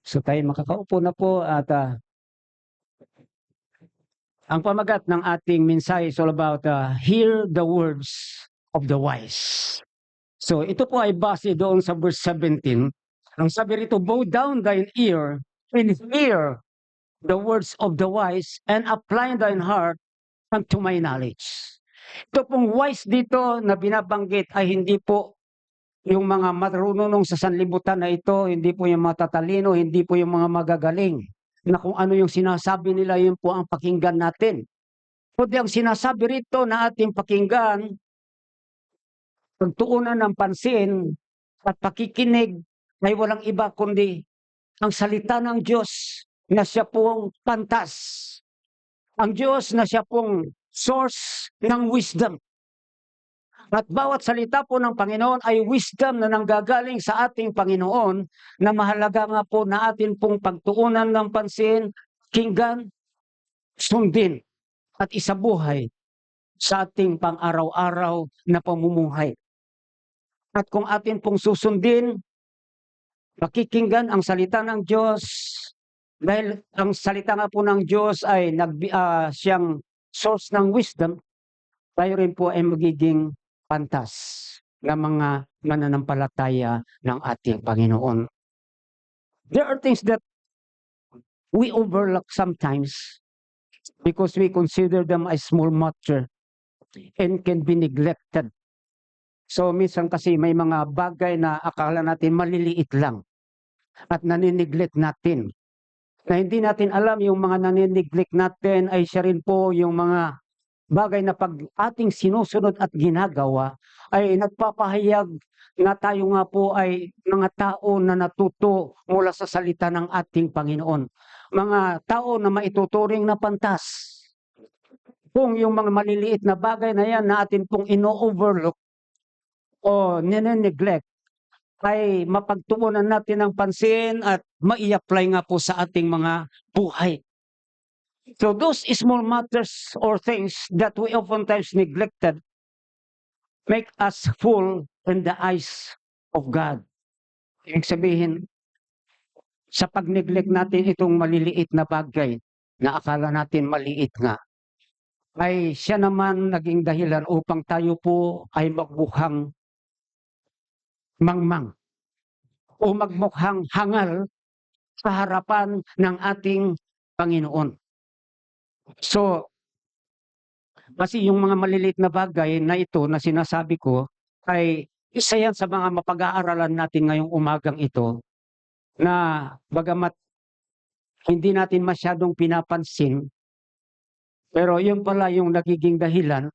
So tayo makakaupo na po at ang pamagat ng ating mensahe is all about hear the words of the wise. So ito po ay base doon sa verse 17. Ang sabi rito, bow down thine ear and hear the words of the wise and apply thine heart unto my knowledge. Ito pong wise dito na binabanggit ay hindi po yung mga marunong sa sanlibutan na ito, hindi po yung matatalino, hindi po yung mga magagaling na kung ano yung sinasabi nila, yun po ang pakinggan natin. Kundi ang sinasabi rito na ating pakinggan, pagtuunan ng pansin at pakikinig ay walang iba kundi ang salita ng Diyos na siya pong pantas. Ang Diyos na siya pong source ng wisdom. At bawat salita po ng Panginoon ay wisdom na nanggagaling sa ating Panginoon na mahalaga nga po na atin pong pagtuunan ng pansin, kinggan, sundin at isabuhay sa ating pang-araw-araw na pamumuhay. At kung atin pong susundin, pakikinggan ang salita ng Diyos, dahil ang salita nga po ng Diyos ay siyang source ng wisdom, tayo rin po ay magiging pantas ng mga mananampalataya ng ating Panginoon. There are things that we overlook sometimes because we consider them as small matter and can be neglected. So minsan kasi may mga bagay na akala natin maliliit lang at nanineglect natin. Na hindi natin alam yung mga nanineglect natin ay siya rin po yung mga bagay na pag ating sinusunod at ginagawa ay nagpapahayag na tayo nga po ay mga tao na natuto mula sa salita ng ating Panginoon. Mga tao na maituturing na pantas. Kung yung mga maliliit na bagay na yan na atin pong ino-overlook o nene-neglect, ay mapagtuunan natin ng pansin at mai-apply nga po sa ating mga buhay. So those small matters or things that we oftentimes neglected make us full in the eyes of God. Ibig sabihin, sa pag-neglect natin itong maliliit na bagay na akala natin maliit nga, ay siya naman naging dahilan upang tayo po ay magmukhang mangmang o magmukhang hangal sa harapan ng ating Panginoon. So, kasi yung mga maliliit na bagay na ito na sinasabi ko ay isa yan sa mga mapag-aaralan natin ngayong umagang ito na bagamat hindi natin masyadong pinapansin, pero yun pala yung nagiging dahilan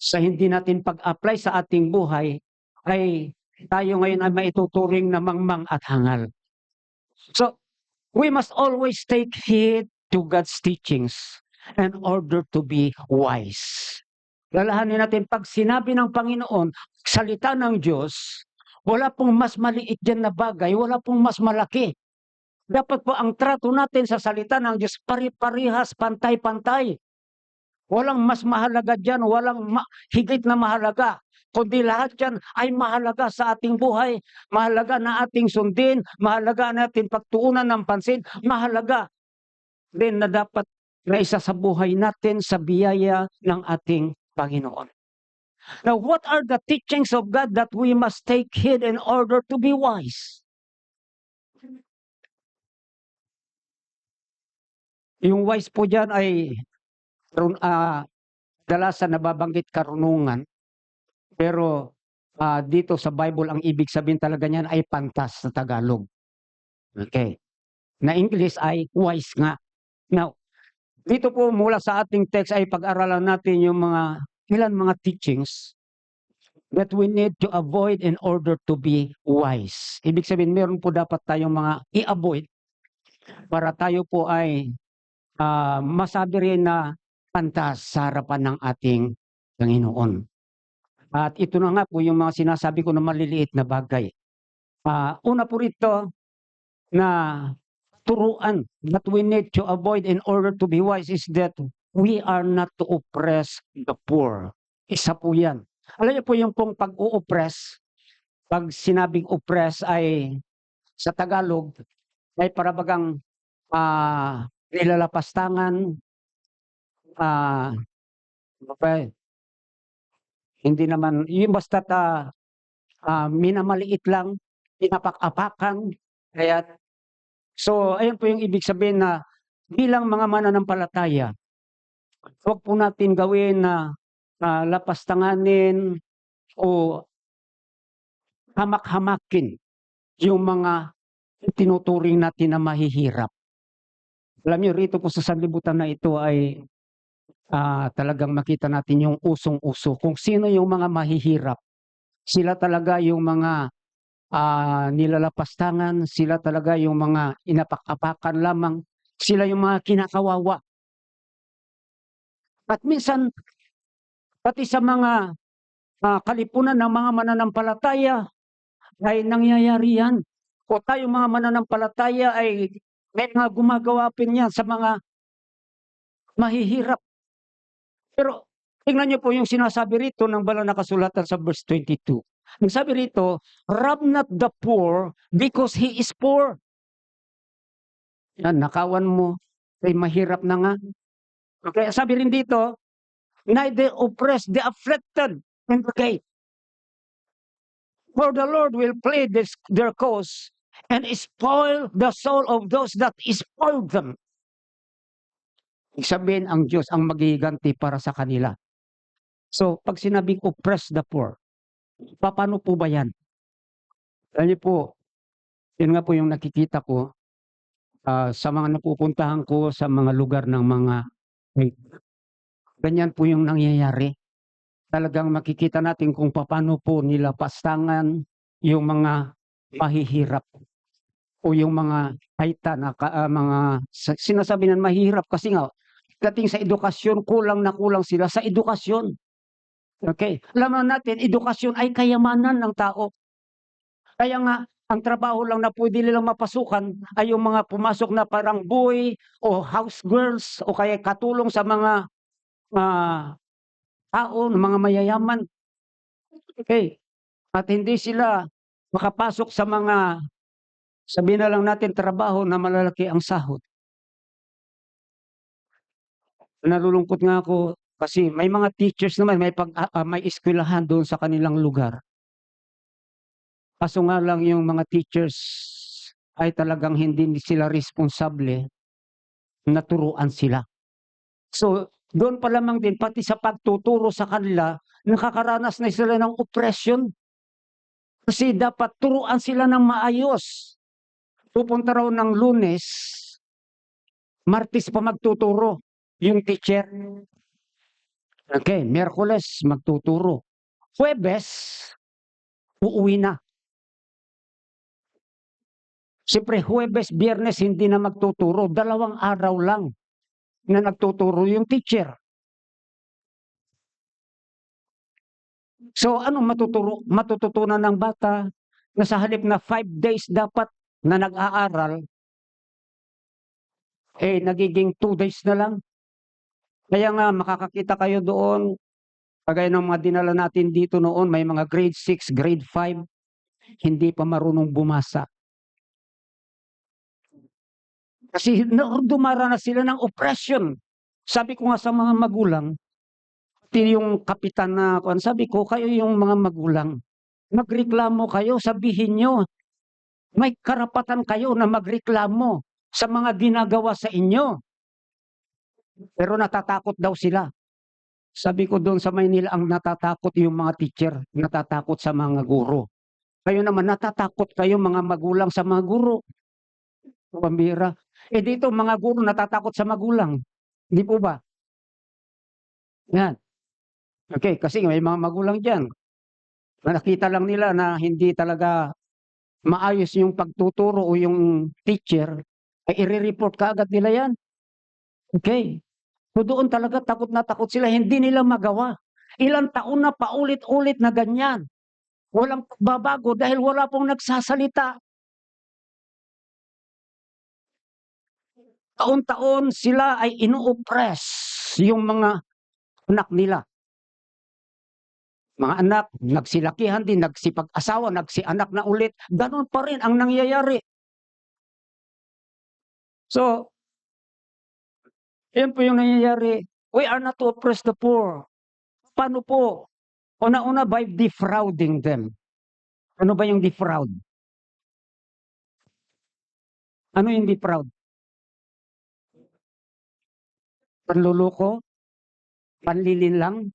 sa hindi natin pag-apply sa ating buhay ay tayo ngayon ay maituturing na mangmang at hangal. So, we must always take heed to God's teachings in order to be wise. Lalahanin natin, pag sinabi ng Panginoon, salita ng Diyos, wala pong mas maliit dyan na bagay, wala pong mas malaki. Dapat po ang trato natin sa salita ng Diyos, pari-parihas, pantay-pantay. Walang mas mahalaga dyan, walang higit na mahalaga. Kundi lahat dyan ay mahalaga sa ating buhay, mahalaga na ating sundin, mahalaga na ating pagtuunan ng pansin, mahalaga din na dapat na isa sa buhay natin sa biyaya ng ating Panginoon. Now, what are the teachings of God that we must take heed in order to be wise? Yung wise po dyan ay dalasan nababanggit karunungan, pero dito sa Bible ang ibig sabihin talaga niyan ay pantas sa Tagalog. Okay. Na English ay wise nga. Now, dito po mula sa ating text ay pag-aralan natin yung ilan mga teachings that we need to avoid in order to be wise. Ibig sabihin, meron po dapat tayong mga i-avoid para tayo po ay masabi rin na pantas sa harapan ng ating Panginoon. At ito na nga po yung mga sinasabi ko na maliliit na bagay. Una po rito na turuan that we need to avoid in order to be wise is that we are not to oppress the poor. Isa po yan. Alam niyo po yung pong pag-o-oppress, pag sinabing oppress ay sa Tagalog, ay para bagang, nilalapastangan, ano pa, hindi naman yung basta't, minamaliit lang, pinapak-apakan, kaya so ayun po yung ibig sabihin na bilang mga mananampalataya, huwag po natin gawin na, lapastanganin o hamak-hamakin yung mga itinuturing natin na mahihirap. Alam niyo rito po sa sanlibutan na ito ay, talagang makita natin yung usong-uso kung sino yung mga mahihirap. Sila talaga yung mga, nilalapastangan, sila talaga yung mga inapak-apakan lamang, sila yung mga kinakawawa. At minsan pati sa mga, kalipunan ng mga mananampalataya ay nangyayari yan. O tayong mga mananampalataya ay may mga gumagawa pa niyan sa mga mahihirap. Pero tingnan niyo po yung sinasabi rito ng banal na kasulatan sa verse 22. Ang sabi rito, "Rob not the poor because he is poor." Yan, nakawan mo, ay mahirap na nga. Okay, sabi rin dito, "Neither oppress the afflicted." Okay, "For the Lord will plead their cause and spoil the soul of those that spoil them." Ibig sabihin, ang Diyos ang maghihiganti para sa kanila. So, pag sinabing oppress the poor, papaano po ba yan? Alam niyo po, yun nga po yung nakikita ko, sa mga napupuntahan ko sa mga lugar ng mga faith. Ganyan po yung nangyayari. Talagang makikita natin kung papaano po nila pastangan yung mga mahihirap o yung mga kaita na mga sinasabi ng mahirap kasi nga dating sa edukasyon, kulang na kulang sila sa edukasyon. Okay, alam naman natin edukasyon ay kayamanan ng tao. Kaya nga ang trabaho lang na puwede nilang mapasukan ay yung mga pumasok na parang boy o house girls o kaya katulong sa mga, tao na mga mayayaman. Okay, at hindi sila makapasok sa mga, sabihin na lang natin trabaho na malalaki ang sahod. Nalulungkot nga ako kasi may mga teachers naman may eskwelahan doon sa kanilang lugar. Kaso nga lang yung mga teachers ay talagang hindi sila responsable na turuan sila. So, doon pa lamang din pati sa pagtuturo sa kanila, nakakaranas na sila ng oppression. Kasi dapat turuan sila ng maayos. Pupunta raw ng Lunes, Martes pa magtuturo yung teacher. Okay, Miyerkules magtuturo. Huwebes, uuwi na. Siyempre, Huwebes, Biyernes hindi na magtuturo. 2 araw lang na nagtuturo yung teacher. So, anong matututunan ng bata na sa halip na 5 days dapat na nag-aaral, nagiging 2 days na lang? Kaya nga makakakita kayo doon, kagaya ng mga dinala natin dito noon, may mga grade 6, grade 5, hindi pa marunong bumasa. Kasi dumaranas sila ng oppression. Sabi ko nga sa mga magulang, pati yung kapitan na sabi ko, kayo yung mga magulang, magreklamo kayo, sabihin nyo, may karapatan kayo na magreklamo sa mga ginagawa sa inyo. Pero natatakot daw sila. Sabi ko doon sa Maynila, ang natatakot yung mga teacher, natatakot sa mga guro. Kayo naman natatakot kayo mga magulang sa mga guro. Pambira. Dito mga guro natatakot sa magulang. Hindi po ba? Yan. Okay, kasi may mga magulang diyan. Nakita lang nila na hindi talaga maayos yung pagtuturo o yung teacher, ay ire-report kaagad nila yan. Okay. So doon talaga takot na takot sila, hindi nila magawa. Ilang taon na paulit-ulit na ganyan. Walang pagbabago dahil wala pong nagsasalita. Taon-taon sila ay ino-oppress yung mga anak nila. Mga anak, nagsilakihan din, nagsipag-asawa, nagsianak na ulit. Ganon pa rin ang nangyayari. So, yan po yung nangyayari. We are not to oppress the poor. Paano po? Una-una by defrauding them. Ano ba yung defraud? Ano yung defraud? Panluloko? Panlilinlang?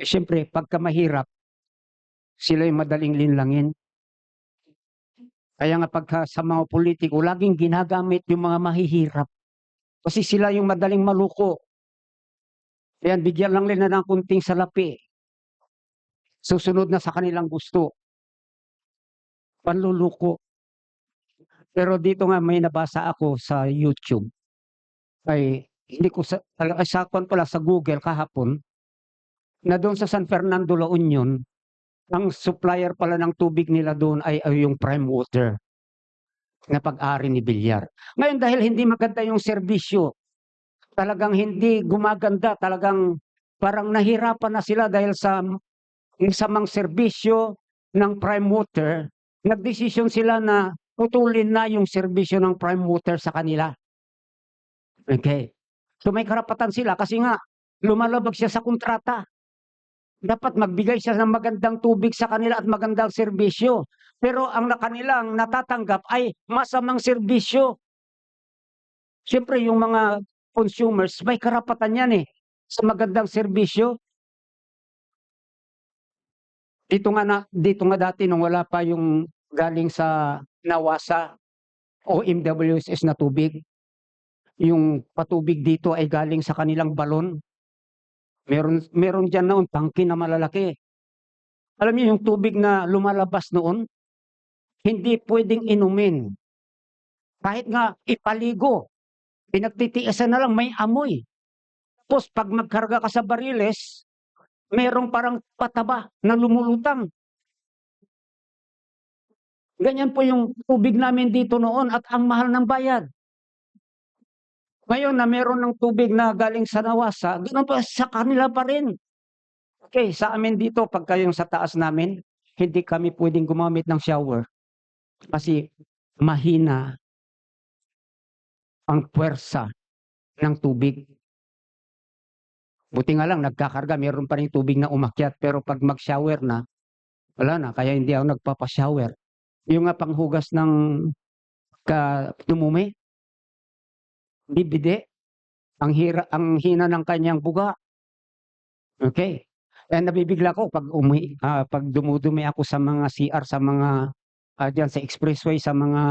Eh, siyempre, pagka mahirap, sila yung madaling linlangin. Kaya nga pagka sa mga politiko, laging ginagamit yung mga mahihirap. Kasi sila yung madaling maluko. Ayan, bigyan lang nila ng kunting salapi. Susunod na sa kanilang gusto. Panluluko. Pero dito nga may nabasa ako sa YouTube. Ay, hindi ko sa pala sa Google kahapon, na doon sa San Fernando, La Union, ang supplier pala ng tubig nila doon ay yung Prime Water na pag-ari ni Villar. Ngayon dahil hindi maganda yung serbisyo, talagang hindi gumaganda, talagang parang nahirapan na sila dahil sa masamang serbisyo ng Prime Water, nagdesisyon sila na putulin na yung serbisyo ng Prime Water sa kanila. Okay. So may karapatan sila kasi nga lumalabag siya sa kontrata. Dapat magbigay siya ng magandang tubig sa kanila at magandang serbisyo. Pero ang kanilang natatanggap ay masamang serbisyo. Siyempre yung mga consumers may karapatan yan sa magandang serbisyo. Dito nga dati nung wala pa yung galing sa Nawasa o MWSS na tubig, yung patubig dito ay galing sa kanilang balon. Meron diyan noon tangke na malalaki. Alam niyo yung tubig na lumalabas noon, hindi pwedeng inumin. Kahit nga ipaligo, pinagtitiisan na lang may amoy. Tapos pag magkarga ka sa bariles, merong parang pataba na lumulutang. Ganyan po yung tubig namin dito noon at ang mahal ng bayad. Ngayon na meron ng tubig na galing sa Nawasa, ganoon pa sa kanila pa rin. Okay, sa amin dito, pagka yung sa taas namin, hindi kami pwedeng gumamit ng shower kasi mahina ang puwersa ng tubig. Buti nga lang nagkakarga, meron pa ring tubig na umakyat, pero pag mag-shower na, wala na, kaya hindi ako nagpapa-shower. Yung nga panghugas ng dumumi, bibide, ang hina ng kanyang buga. Okay. Kaya nabibigla ko pag dumudumi ako sa mga CR, sa mga diyan sa expressway, sa mga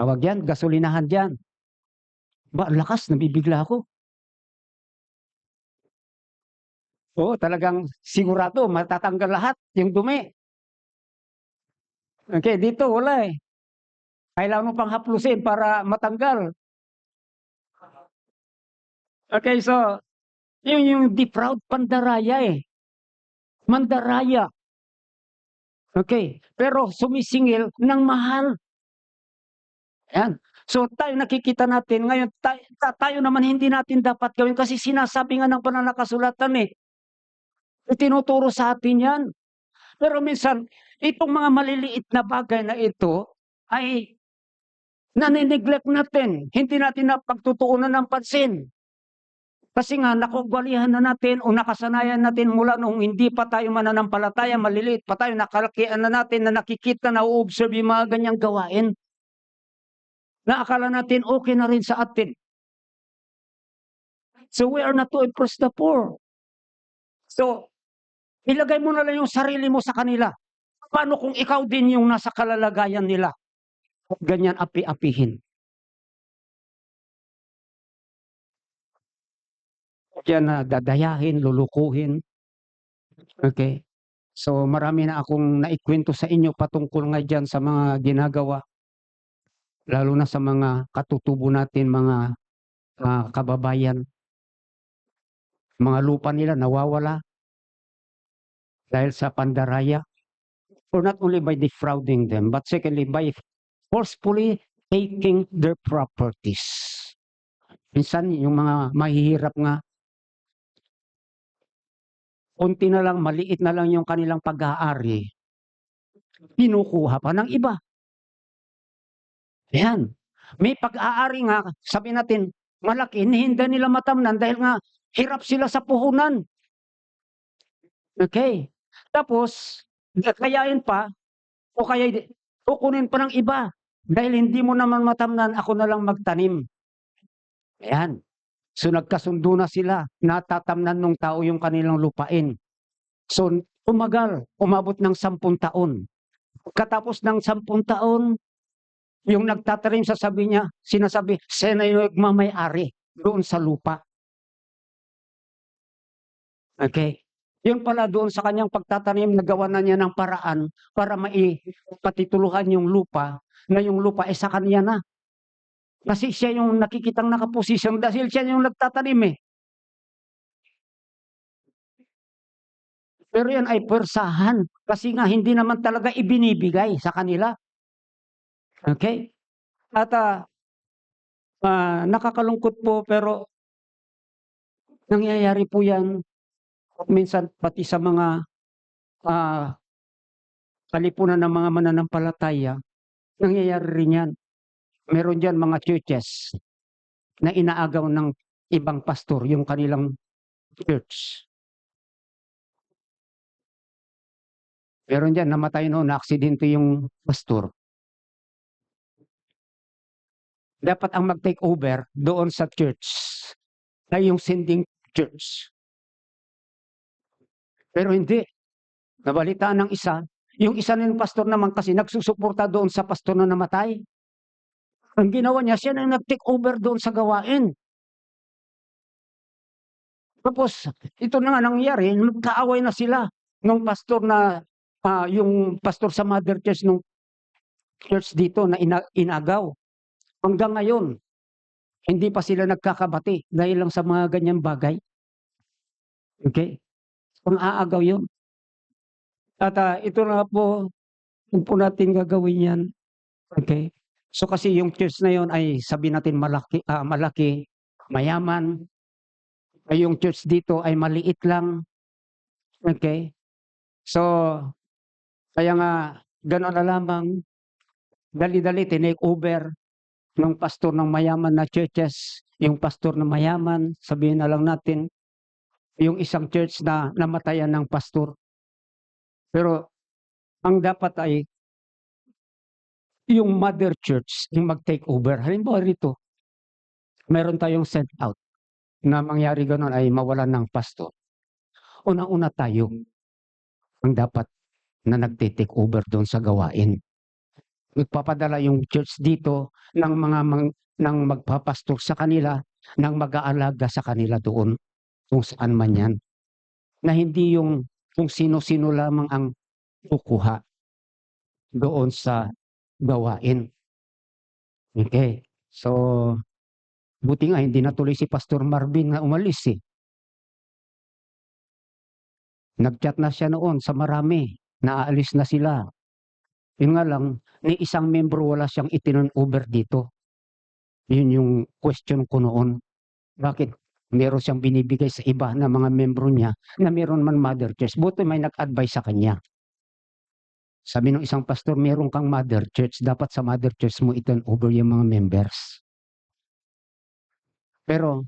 tawag yan, gasolinahan diyan. Ba, lakas, nabibigla ako. Oo, talagang sigurado matatanggal lahat yung dumi. Okay, dito wala Kailangan mo pang haplusin para matanggal. Okay, so yung defraud pandaraya Mandaraya. Okay, pero sumisingil ng mahal. Yan. So tayo nakikita natin ngayon, tayo naman hindi natin dapat gawin kasi sinasabi nga ng pananakasulatan itinuturo sa atin yan. Pero minsan, itong mga maliliit na bagay na ito ay nanineglect natin. Hindi natin napagtutuunan ng pansin. Kasi nga nakugwalihan na natin o nakasanayan natin mula noong hindi pa tayo mananampalataya, maliliit pa tayo, nakalakian na natin na nakikita, na-observe yung mga ganyang gawain. Na akala natin okay na rin sa atin. So we are not to oppress the poor. So, ilagay mo na lang yung sarili mo sa kanila. Paano kung ikaw din yung nasa kalalagayan nila? At ganyan api-apihin. Yan na dadayahin, lulukuhin. Okay? So marami na akong naikwento sa inyo patungkol nga dyan sa mga ginagawa. Lalo na sa mga katutubo natin, mga kababayan. Mga lupa nila nawawala dahil sa pandaraya. Or not only by defrauding them, but secondly, by forcefully taking their properties. Minsan, yung mga mahihirap nga, konti na lang, maliit na lang yung kanilang pag-aari. kinukuha pa ng iba. Ayan. May pag-aari nga, sabi natin, malaki, hindi nila matamnan dahil nga hirap sila sa puhunan. Okay. Tapos, kakayain pa, o kaya kukunin pa ng iba. Dahil hindi mo naman matamnan, ako na lang magtanim. Ayan. So nagkasundo na sila, natatamnan ng tao yung kanilang lupain. So umagal, umabot ng 10 taon. Katapos ng 10 taon, yung nagtatanim sinasabi, siya na yung nagmamay-ari doon sa lupa. Okay. Yun pala doon sa kanyang pagtatanim, nagawa na niya ng paraan para maipatituluhan yung lupa, na yung lupa ay sa kanya na. Kasi siya yung nakikitang nakaposisyon dahil siya yung nagtatanim eh. Pero yan ay pwersahan kasi nga hindi naman talaga ibinibigay sa kanila. Okay? At nakakalungkot po pero nangyayari po yan minsan pati sa mga kalipunan ng mga mananampalataya, nangyayari rin yan. Meron dyan mga churches na inaagaw ng ibang pastor yung kanilang church. Meron dyan, namatay noon, na-aksidente yung pastor. Dapat ang mag-take over doon sa church ay yung sending church. Pero hindi. Nabalitaan ng isa, yung isa ng pastor naman kasi nagsusuporta doon sa pastor na namatay. Ang ginawa niya, siya na nag-take over doon sa gawain. Tapos, ito na nga nangyari, nagkaaway na sila nung pastor na, yung pastor sa mother church nung church dito na inagaw. Hanggang ngayon, hindi pa sila nagkakabati dahil lang sa mga ganyang bagay. Okay? Kung aagaw yun. At ito na po, kung po natin gagawin yan. Okay? So kasi yung church na yun ay sabi natin malaki, mayaman. Ay yung church dito ay maliit lang. Okay? So, kaya nga, gano'n na lamang, dali-dali tinake over ng pastor ng mayaman na churches, yung pastor na mayaman, sabihin na lang natin, yung isang church na namatayan ng pastor. Pero ang dapat ay yung mother church yung mag-take over. Halimbawa rito, meron tayong sent out na mangyari gano'n ay mawalan ng pastor. Una-una tayo ang dapat na nagte-take over doon sa gawain. Nagpapadala yung church dito ng ng magpapastor sa kanila, ng mag-aalaga sa kanila doon kung saan man yan. Na hindi yung kung sino-sino lamang ang kukuha doon sa gawain. Okay. So, buti nga hindi natuloy si Pastor Marvin na umalis eh. Nag-chat na siya noon sa marami, naaalis na sila. Yun nga lang, ni isang membro wala siyang itinurn over dito. Yun yung question ko noon. Bakit? Meron siyang binibigay sa iba na mga membro niya na meron man mother church. Buti may nag-advise sa kanya. Sabi ng isang pastor, meron kang mother church. Dapat sa mother church mo iturn over yung mga members. Pero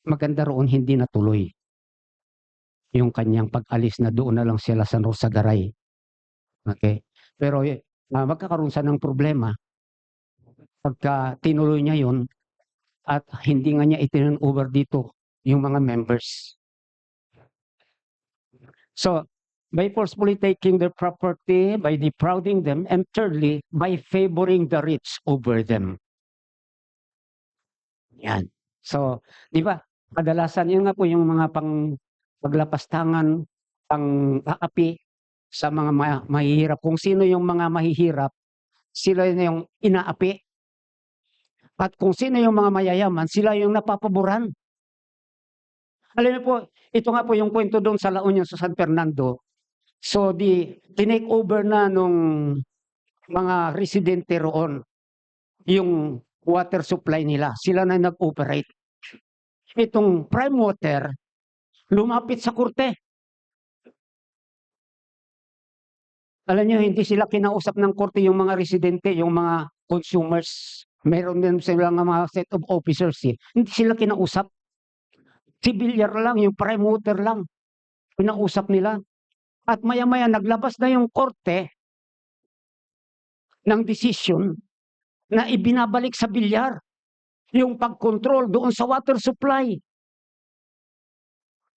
maganda roon hindi natuloy yung kanyang pag-alis na doon na lang sila sa Rosagaray. Okay? Pero magkakaroon siya ng problema pagka tinuloy niya yun at hindi nga niya iturn over dito yung mga members. So, by forcefully taking their property, by defrauding them, and thirdly, by favoring the rich over them. Yan. So, di ba, kadalasan yun nga po yung mga paglapastangan, pang-aapi sa mga mahihirap. Kung sino yung mga mahihirap, sila yung inaapi. At kung sino yung mga mayayaman, sila yung napapaboran. Alam niyo po, ito nga po yung kwento doon sa La Union sa San Fernando. So, tinake over na nung mga residente roon yung water supply nila. Sila na nag-operate. Itong prime water, lumapit sa korte. Alam niyo, hindi sila kinausap ng korte yung mga residente, yung mga consumers. Meron din silang mga set of officers eh. Hindi sila kinausap. Si Villar lang, yung prime mover lang, kinausap nila. At maya-maya naglabas na yung korte ng desisyon na ibinabalik sa Villar yung pag-control doon sa water supply.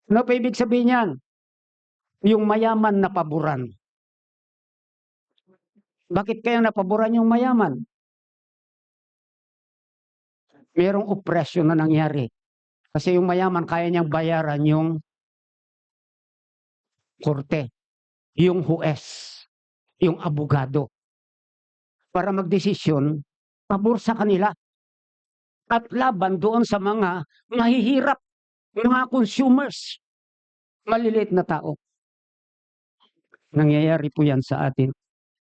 Ano pa ibig sabihin yan? Yung mayaman na paboran. Bakit kaya napaboran yung mayaman? Merong opresyon na nangyari. Kasi yung mayaman, kaya niyang bayaran yung korte, yung huwes, yung abogado, para magdesisyon pabor sa kanila at laban doon sa mga mahihirap, mga consumers, maliliit na tao. Nangyayari po yan sa atin.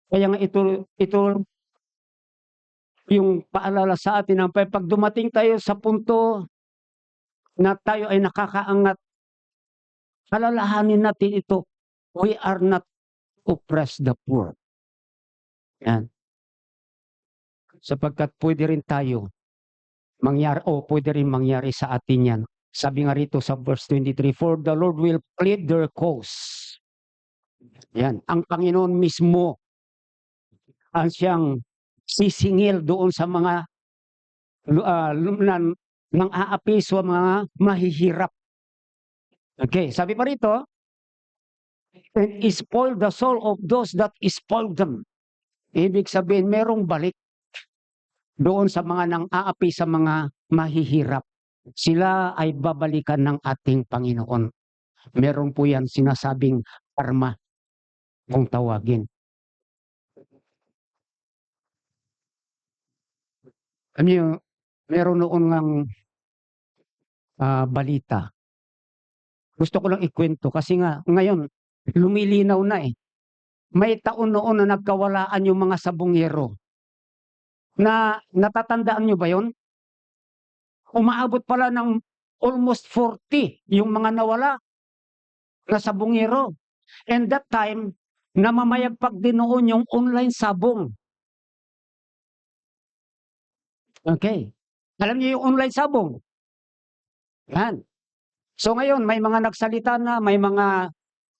Kaya nga ito yung paalala sa atin ng pag dumating tayo sa punto na tayo ay nakakaangat, alalahanin natin ito. We are not oppress the poor. Yan. Sapagkat pwede rin tayo mangyari o pwede rin mangyari sa atin yan. Sabi nga rito sa verse 23, for the Lord will plead their cause. Yan. Ang Panginoon mismo ang siyang sisingil doon sa mga nang aapi sa mga mahihirap. Okay, sabi pa rito, and spoil the soul of those that spoil them. Ibig sabihin, merong balik doon sa mga nang aapi sa mga mahihirap. Sila ay babalikan ng ating Panginoon. Meron po yan sinasabing karma kung tawagin. Ano meron noon ng balita. Gusto ko lang ikwento kasi nga ngayon lumilinaw na eh. May taon noon na nagkawalaan yung mga sabungero. Na natatandaan nyo ba yon? Umaabot pala ng almost 40 yung mga nawala na sabungero. And that time, namamayagpag din noon yung online sabong. Okay. Alam niyo yung online sabong? Yan. So ngayon, may mga nagsalita na, may mga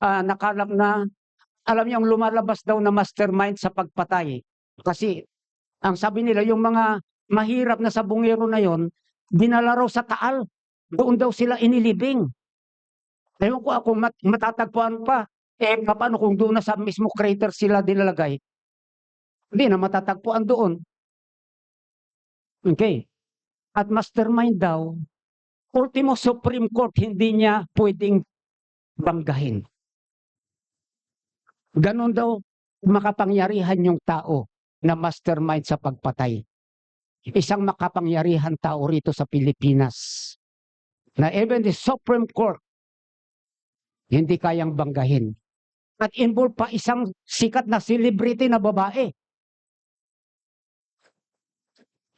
nakalap na, alam niyo ang lumalabas daw na mastermind sa pagpatay. Kasi, ang sabi nila, yung mga mahirap na sabungero na yon, dinala raw sa Taal. Doon daw sila inilibing. Ewan ko ako matatagpuan pa. Paano kung doon na sa mismo crater sila dinalagay? Hindi na matatagpuan doon. Okay. At mastermind daw, ultimo Supreme Court, hindi niya pwedeng banggahin. Ganon daw makapangyarihan yung tao na mastermind sa pagpatay. Isang makapangyarihan tao rito sa Pilipinas na even the Supreme Court hindi kayang banggahin. At involved pa isang sikat na celebrity na babae.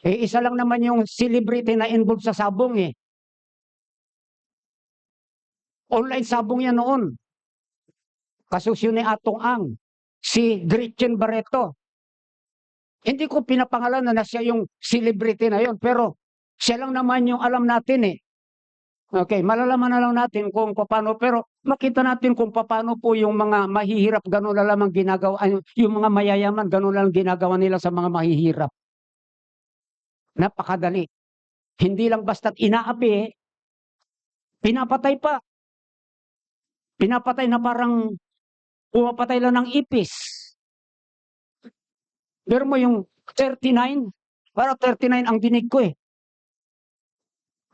Isa lang naman yung celebrity na involved sa sabong eh. Online sabong yan noon. Kasusyo ni Atong Ang, si Gretchen Barreto. Hindi ko pinapangalan na siya yung celebrity na yon, pero siya lang naman yung alam natin eh. Okay, malalaman na lang natin kung paano, pero makita natin kung paano po yung mga mahihirap, gano'n na lamang ginagawa, yung mga mayayaman, gano'n lang ginagawa nila sa mga mahihirap. Napakadali. Hindi lang basta't inaapi eh, pinapatay pa. Pinapatay na parang pumapatay lang ng ipis. Pero mo yung 39, para 39 ang dinig ko eh.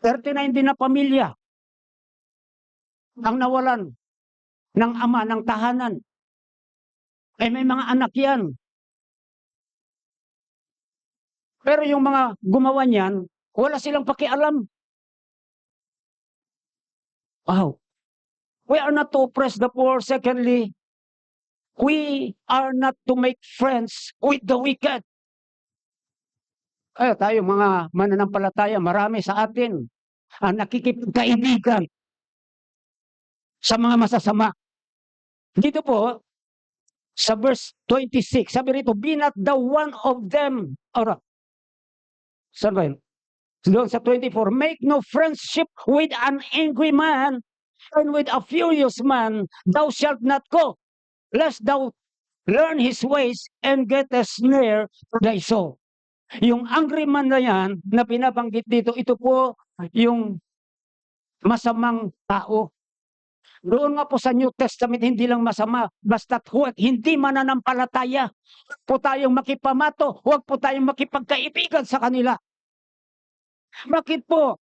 39 din na pamilya ang nawalan ng ama ng tahanan. May mga anak yan. Pero yung mga gumawa niyan, wala silang pakialam. Wow. We are not to oppress the poor. Secondly, we are not to make friends with the wicked. Tayo mga mananampalataya, marami sa atin ang nakikipagkaibigan sa mga masasama. Dito po, Sa verse 26, sabi rito, be not the one of them. Or, saan ba yun? Doon sa 24, make no friendship with an angry man, and with a furious man thou shalt not go, lest thou learn his ways and get a snare to thy soul. Yung angry man na yan, na pinabanggit dito, ito po yung masamang tao. Doon nga po sa New Testament, hindi lang masama, basta't hindi mananampalataya. Huwag po tayong makipamato, huwag po tayong makipagkaibigan sa kanila. Bakit po?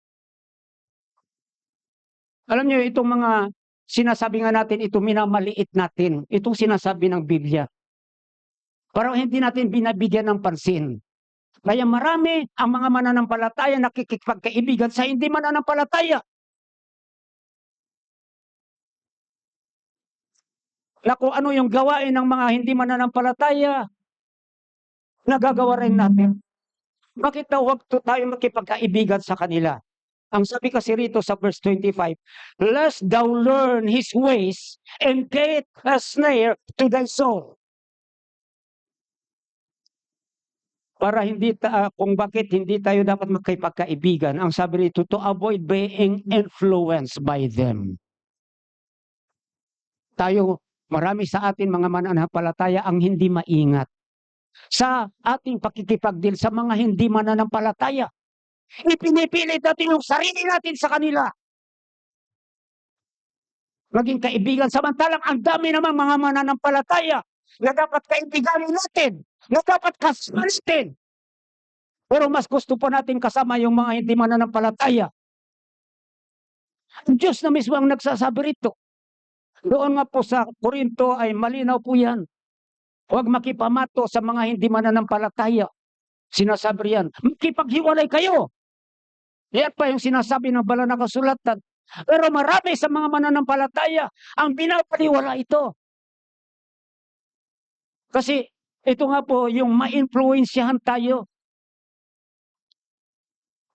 Alam niyo, itong mga sinasabi nga natin, ito minamaliit natin. Itong sinasabi ng Biblia. Parang hindi natin binabigyan ng pansin. Kaya marami ang mga mananampalataya nakikipagkaibigan sa hindi mananampalataya. Na kung ano yung gawain ng mga hindi mananampalataya, nagagawa rin natin. Bakit daw huwag tayo makipagkaibigan sa kanila? Ang sabi kasi rito sa verse 25, lest thou learn his ways and get a snare to thy soul. Para hindi kung bakit hindi tayo dapat makipagkaibigan, ang sabi rito, to avoid being influenced by them. Tayo, marami sa atin mga mananampalataya ang hindi maingat sa ating pakikipagdeal sa mga hindi mananampalataya. Ipinipilit natin yung sarili natin sa kanila. Maging kaibigan, samantalang ang dami namang mga mananampalataya na dapat kaibiganin natin, na dapat kasama natin. Pero mas gusto pa natin kasama yung mga hindi mananampalataya. Ang Diyos na mismo ang nagsasabi rito. Doon nga po sa Korinto ay malinaw po yan. Huwag makipamato sa mga hindi mananampalataya. Sinasabi yan, makipaghiwalay kayo. Yan pa yung sinasabi ng banal na kasulatan. Pero marami sa mga mananampalataya ang binapaliwala ito. Kasi ito nga po yung ma-influensyahan tayo.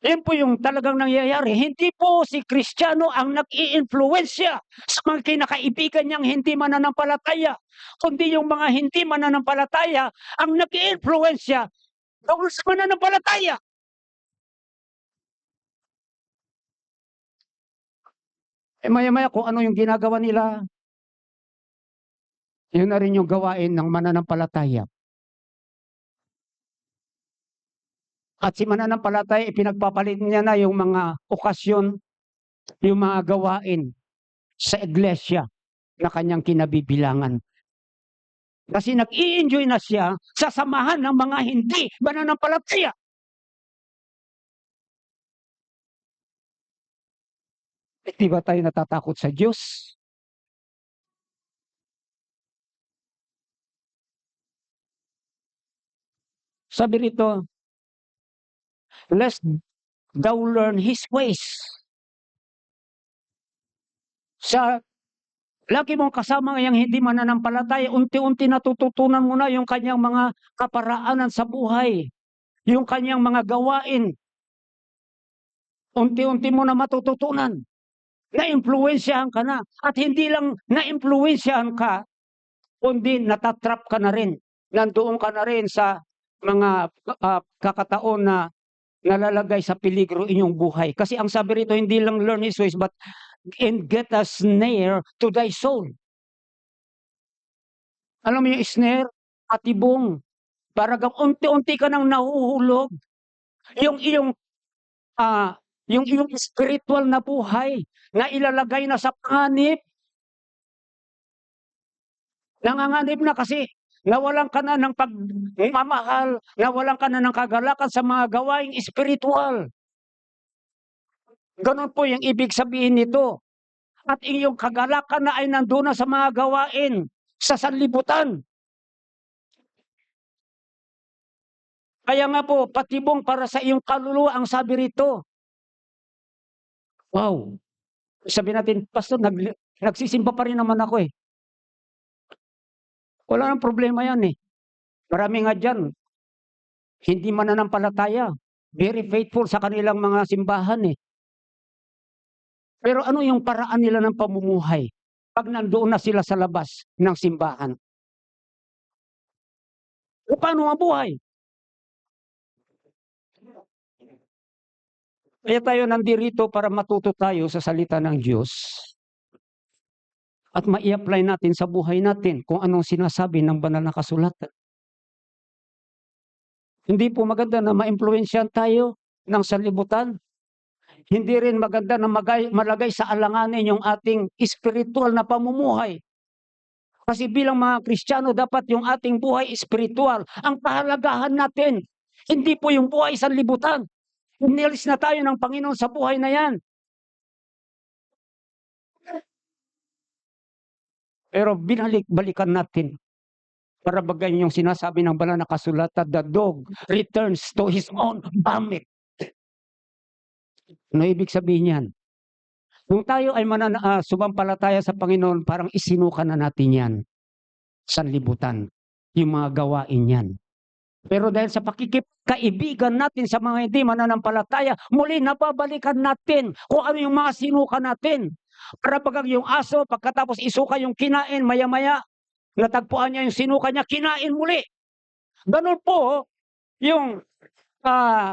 Yan po yung talagang nangyayari. Hindi po si Kristiyano ang nag-i-influensya sa mga kinakaibigan niyang hindi mananampalataya, kundi yung mga hindi mananampalataya ang nag-i-influensya doon sa mananampalataya. Maya-maya kung ano yung ginagawa nila, yun na rin yung gawain ng mananampalataya. At si mananampalataya, ipinagpapalit niya na yung mga okasyon, yung mga gawain sa iglesia na kanyang kinabibilangan. Kasi nag-i-enjoy na siya sa samahan ng mga hindi mananampalataya. Di ba tayo natatakot sa Diyos? Sabi rito, lest thou learn his ways. Sa lagi mong kasama yung hindi mananampalataya, unti-unti natututunan mo na yung kanyang mga kaparaanan sa buhay, yung kanyang mga gawain. Unti-unti mo na matututunan. Na-impluwensyahan ka na. At hindi lang na-impluwensyahan ka, kundi natatrap ka na rin. Nandoon ka na rin sa mga kakataon na nalalagay sa peligro inyong buhay. Kasi ang sabi rito, hindi lang learn his ways, but and get a snare to thy soul. Alam mo yung snare? Atibong. Para unti-unti ka nang nahuhulog. Yung iyong spiritual na buhay na ilalagay na sa panganib. Nanganganib na kasi nawalan ka na ng pagmamahal, nawalan ka na ng kagalakan sa mga gawaing spiritual. Ganon po yung ibig sabihin nito. At iyong kagalakan na ay nandun na sa mga gawain sa sanlibutan. Kaya nga po, patibong para sa iyong kaluluwa ang sabi rito. Wow. Sabi natin, Pastor, nagsisimba pa rin naman ako eh. Wala nang problema yan eh. Marami nga dyan, hindi mananampalataya. Very faithful sa kanilang mga simbahan eh. Pero ano yung paraan nila ng pamumuhay pag nandoon na sila sa labas ng simbahan? paano mabuhay. Kaya tayo nandirito para matuto tayo sa salita ng Diyos at mai-apply natin sa buhay natin kung anong sinasabi ng banal na kasulatan. Hindi po maganda na maimpluwensyahan tayo ng sanlibutan. Hindi rin maganda na malagay sa alanganin yung ating espiritual na pamumuhay. Kasi bilang mga Kristiyano, dapat yung ating buhay espiritual ang pahalagahan natin. Hindi po yung buhay sanlibutan. Inilis na tayo ng Panginoon sa buhay na yan. Pero balikan natin. Para bagay yung sinasabi ng banal na kasulatan, the dog returns to his own vomit. Ano ibig sabihin yan? Kung tayo ay sumampalataya sa Panginoon, parang isinuka na natin yan. Sanlibutan. Yung mga gawain yan. Pero dahil sa pakikipkaibigan natin sa mga hindi mananampalataya, muli napabalikan natin kung ano yung mga sinuka natin. Para pag yung aso, pagkatapos isuka yung kinain, maya-maya, natagpuan niya yung sinuka niya, kinain muli. Ganun po yung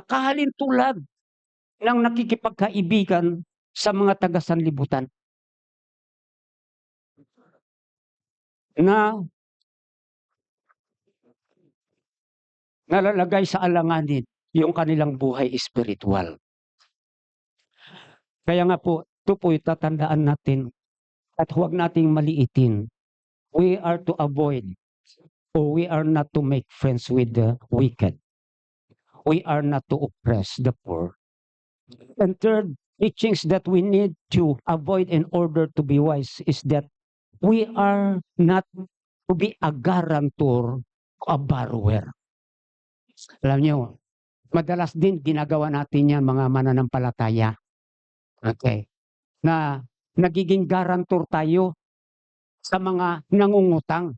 kahalintulad ng nakikipagkaibigan sa mga taga-sanlibutan. Na nalalagay sa alanganin yung kanilang buhay espiritual. Kaya nga po, ito po itatandaan natin at huwag nating maliitin. We are to avoid or we are not to make friends with the wicked. We are not to oppress the poor. And third, teachings that we need to avoid in order to be wise is that we are not to be a guarantor, a borrower. Alam nyo, madalas din ginagawa natin yan mga mananampalataya. Okay. Na nagiging guarantor tayo sa mga nangungutang.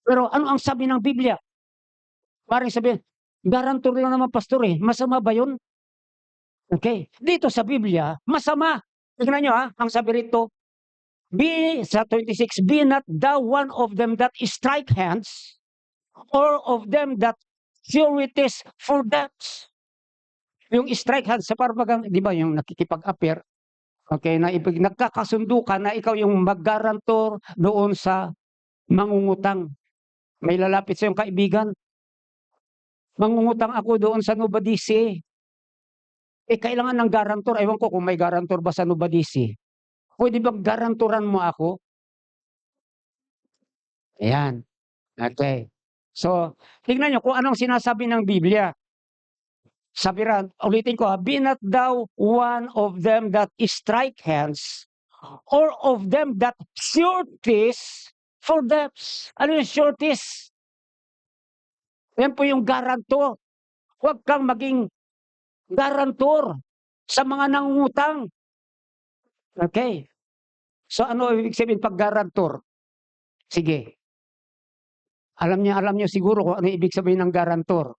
Pero ano ang sabi ng Biblia? Parang sabihin, guarantor lang naman pastor eh. Masama ba yun? Okay. Dito sa Biblia, masama. Tignan nyo ang sabi rito, sa 26, be not thou one of them that strike hands, or of them that sureties for debts. Yung strike hands sa parbagang, di ba, yung nakikipag-appear, okay, na nagkakasundo ka na ikaw yung mag-guarantor doon sa mangungutang. May lalapit sa yung kaibigan, mangungutang ako doon sa Nubadisi. Kailangan ng guarantor. Ewan ko kung may guarantor ba sa Nubadisi. Pwede bang garantoran mo ako? Ayan. Okay. So, tingnan nyo kung anong sinasabi ng Biblia. Sabi rin, ulitin ko, be not thou one of them that strike hands, or of them that sureties for debts. Ano yung sureties? Yan po yung garantor. Huwag kang maging garantor sa mga nangungutang. Okay. So ano ibig sabihin pag garantor? Sige. Alam niyo siguro kung ano ibig sabihin ng garantor.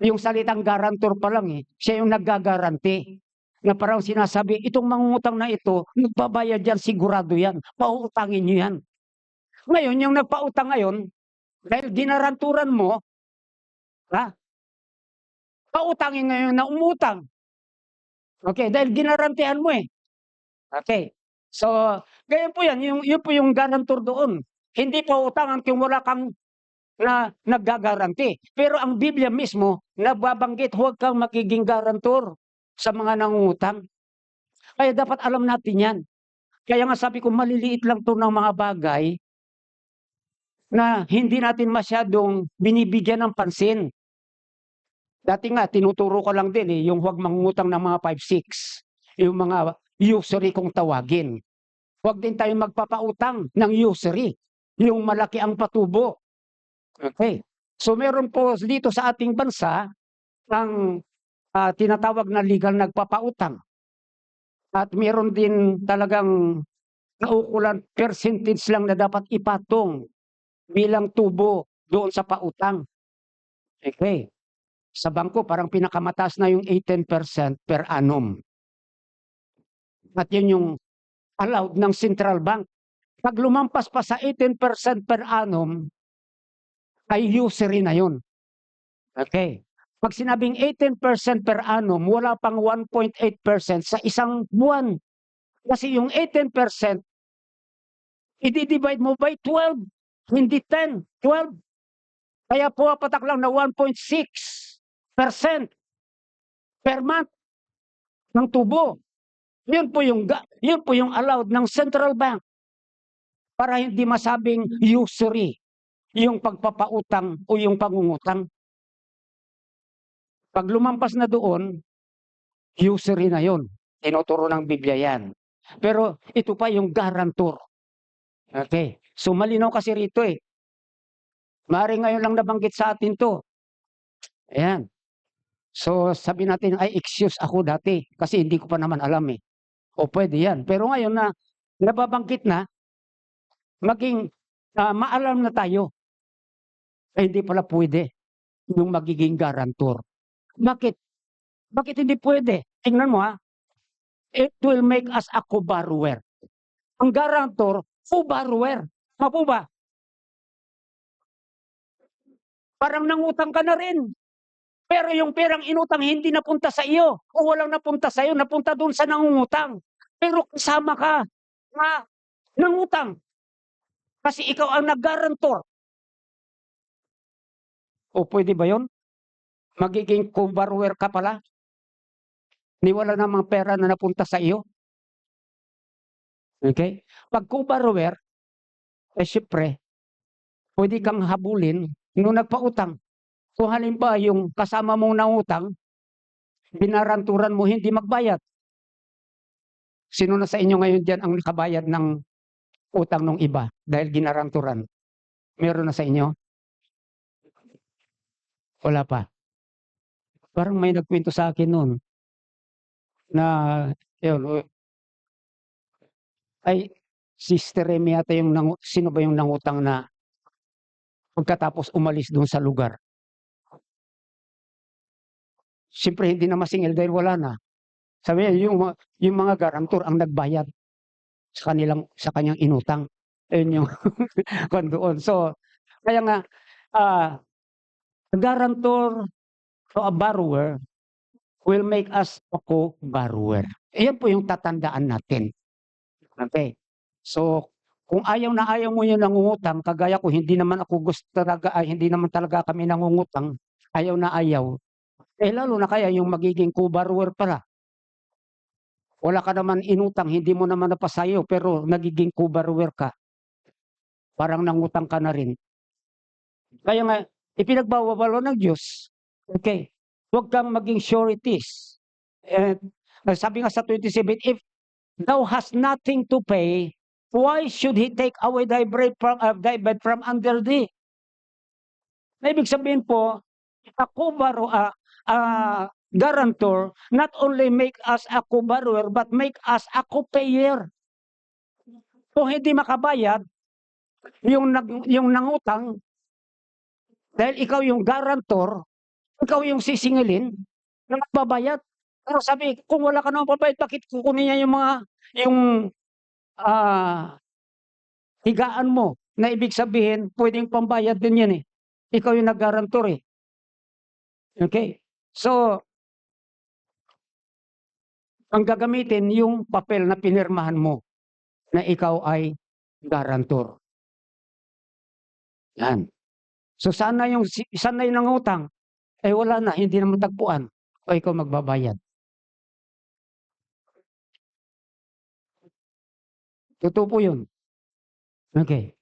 Yung salitang garantor pa lang siya yung naggagaranti. Na parang sinasabi, itong mangungutang na ito, nagbabayad yan, sigurado yan. Pauutangin niyo yan. Ngayon, yung nagpautang ngayon, dahil ginaranturan mo, pautangin ngayon na umutang. Okay, dahil ginarantihan mo Okay. So, ganyan po yan. Yun po yung garantor doon. Hindi po utangan kung wala kang na naggagaranti. Pero ang Biblia mismo, nababanggit, huwag kang magiging garantor sa mga nangungutang. Kaya dapat alam natin yan. Kaya nga sabi ko, maliliit lang to ng mga bagay na hindi natin masyadong binibigyan ng pansin. Dati nga, tinuturo ko lang din yung huwag mangungutang ng mga 5-6. Yung mga usury kung tawagin. Huwag din tayo magpapautang ng usury. Yung malaki ang patubo. Okay. So meron po dito sa ating bansa ang tinatawag na legal nagpapautang. At meron din talagang naukulan percentage lang na dapat ipatong bilang tubo doon sa pautang. Okay. Sa bangko parang pinakamataas na yung 18% per annum. At yun yung allowed ng central bank. Pag lumampas pa sa 18% per annum, ay usury na yun. Okay. Pag sinabing 18% per annum, wala pang 1.8% sa isang buwan. Kasi yung 18%, i-divide mo by 12, hindi 10, 12. Kaya pumapatak lang na 1.6% per month ng tubo. Yun po yung allowed ng central bank para hindi masabing usury yung pagpapautang o yung pangungutang. Pag lumampas na doon, usury na yun. Tinuturo ng Biblia yan. Pero ito pa yung guarantor. Okay. So malinaw kasi rito eh. Maaaring ngayon lang nabanggit sa atin to. Ayan. So sabi natin, ay excuse ako dati kasi hindi ko pa naman alam eh. O pwede yan. Pero ngayon na nababanggit na, maging maalam na tayo. Ay hindi pala pwede yung magiging guarantor. Bakit? Bakit hindi pwede? Tingnan mo ha. It will make us a co-borrower. Ang guarantor, co-borrower. Tama po ba? Parang nangutang ka na rin. Pero yung perang inutang hindi napunta sa iyo. O walang napunta sa iyo, napunta doon sa nangungutang. Pero kasama ka na nangutang. Kasi ikaw ang nag-guarantor. O pwede ba yun? Magiging co-borrower ka pala? Ni wala namang pera na napunta sa iyo? Okay? Pag co-borrower, eh syempre, pwede kang habulin nung nagpautang. Kung halimbawa yung kasama mong nangutang, binaranturan mo hindi magbayad. Sino na sa inyo ngayon dyan ang nakabayad ng utang ng iba dahil ginaranturan? Meron na sa inyo? Wala pa. Parang may nagkwento sa akin noon na yun, ay Sister Remy yata yung sino ba yung nangutang na pagkatapos umalis doon sa lugar. Siyempre hindi na masingil dahil wala na. Sabi niya, yung mga garantor ang nagbayad sa kanyang inutang. Ayun yung doon. So, kaya nga, guarantor to a borrower will make us a co-borrower. Ayan po yung tatandaan natin. Okay. So, kung ayaw na ayaw mo yung nangungutang, kagaya ko, hindi naman ako gusto talaga, hindi naman talaga kami nangungutang, ayaw na ayaw, eh lalo na kaya yung magiging co-borrower pala. Wala ka naman inutang, hindi mo naman napasayo, pero nagiging co-borrower ka. Parang nangutang ka na rin. Kaya nga, ipinagbawalo ng Diyos, okay, huwag kang maging sureties. Sabi nga sa 27, if thou hast nothing to pay, why should he take away thy bread from under thee? Ibig sabihin po, guarantor not only make us a co-borrower, but make us a co-payer. Kung hindi makabayad, yung nangutang, dahil ikaw yung guarantor, ikaw yung sisingilin, na magbabayad. Pero sabi, kung wala ka naman pabayad, bakit kukunin niya yung higaan mo? Na ibig sabihin, pwedeng pambayad din yan eh. Ikaw yung nag-guarantor eh. Okay? So, ang gagamitin yung papel na pinirmahan mo na ikaw ay guarantor. Yan. So, sana yung nangutang, eh wala na, hindi naman tagpuan. O ikaw magbabayad. Totoo po yun. Okay.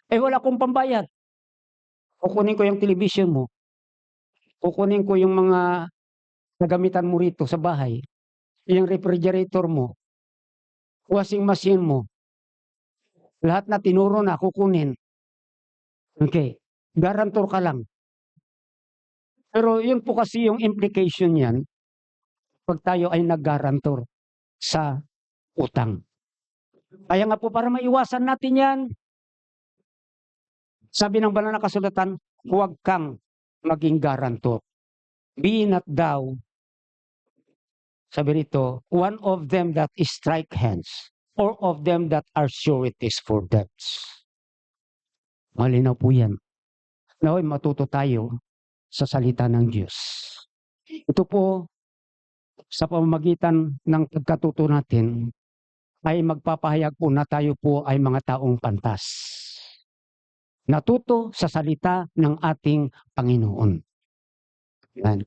Eh wala akong pambayad. Kukunin ko yung television mo. Kukunin ko yung mga nagamitan mo rito sa bahay. Yung refrigerator mo. Washing machine mo. Lahat na tinuro na kukunin. Okay. Guarantor ka lang. Pero yun po kasi yung implication yan pag tayo ay nag-guarantor sa utang. Kaya nga po para maiwasan natin yan, sabi ng banal na kasulatan, huwag kang maging guarantor. Be not thou, sabi rito, one of them that strike hands, or of them that are sureties for debts. Malinaw po yan. Naway matuto tayo sa salita ng Diyos. Ito po, sa pamamagitan ng pagkatuto natin, ay magpapahayag po na tayo po ay mga taong pantas. Natuto sa salita ng ating Panginoon. Yan.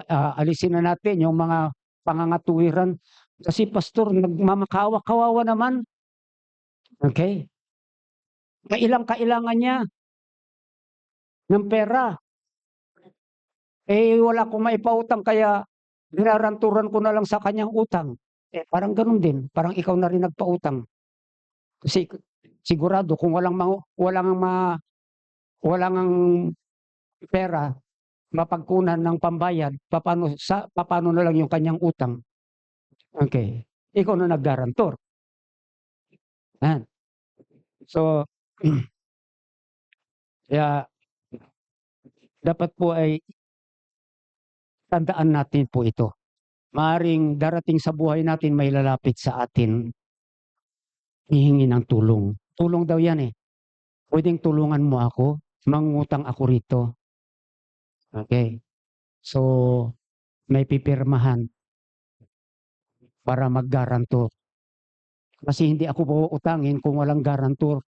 Alisin na natin yung mga pangangatuwiran. Kasi pastor, nagmamakawa-kawawa naman. Okay? Kailangan niya ng pera. Wala akong maipautang kaya ginaranturan ko na lang sa kanyang utang. Parang ganun din. Parang ikaw na rin nagpautang. Kasi sigurado kung walang pera, mapagkunan ng pambayad, paano na lang yung kanyang utang. Okay. Ikaw na naggarantor. Yan. So, kaya dapat po ay tandaan natin po ito. Maaring darating sa buhay natin may lalapit sa atin, hihingi ng tulong. Tulong daw yan eh. Pwedeng tulungan mo ako, mangungutang ako rito. Okay. So, may pipirmahan para mag-garantor. Kasi hindi ako puutangin kung walang garantor.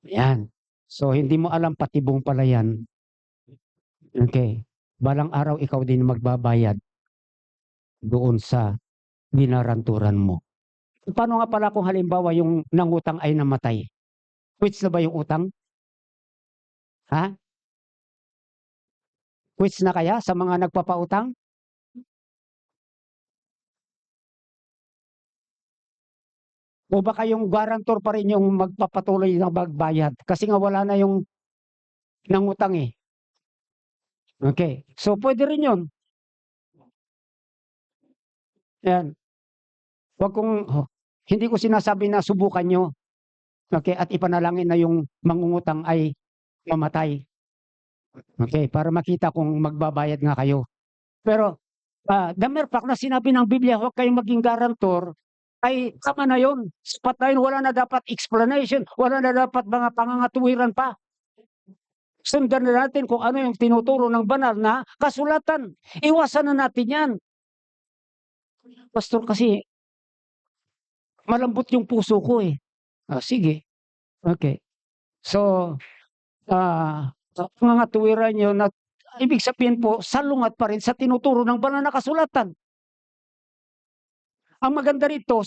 Yan. So, hindi mo alam patibong pala yan. Okay. Balang araw ikaw din magbabayad doon sa ginaranturan mo. Paano nga pala kung halimbawa yung nangutang ay namatay? Quits na ba yung utang? Ha? Quits na kaya sa mga nagpapautang? O baka yung guarantor pa rin yung magpapatuloy na magbayad? Kasi nga wala na yung nangutang eh. Okay. So, pwede rin yun. Yan. Hindi ko sinasabi na subukan nyo. Okay. At ipanalangin na yung mangungutang ay mamatay. Okay. Para makita kung magbabayad nga kayo. Pero, the mere fact na sinabi ng Biblia, huwag kayong maging garantor, ay tama na yun. Sapat na yun. Wala na dapat explanation. Wala na dapat mga pangangatuwiran pa. Sundan na natin kung ano yung tinuturo ng banal na kasulatan. Iwasan na natin yan. Pastor, kasi malambot yung puso ko eh. Sige. Okay. So, mga tuwiran nyo na ibig sabihin po, salungat pa rin sa tinuturo ng banal na kasulatan. Ang maganda rito,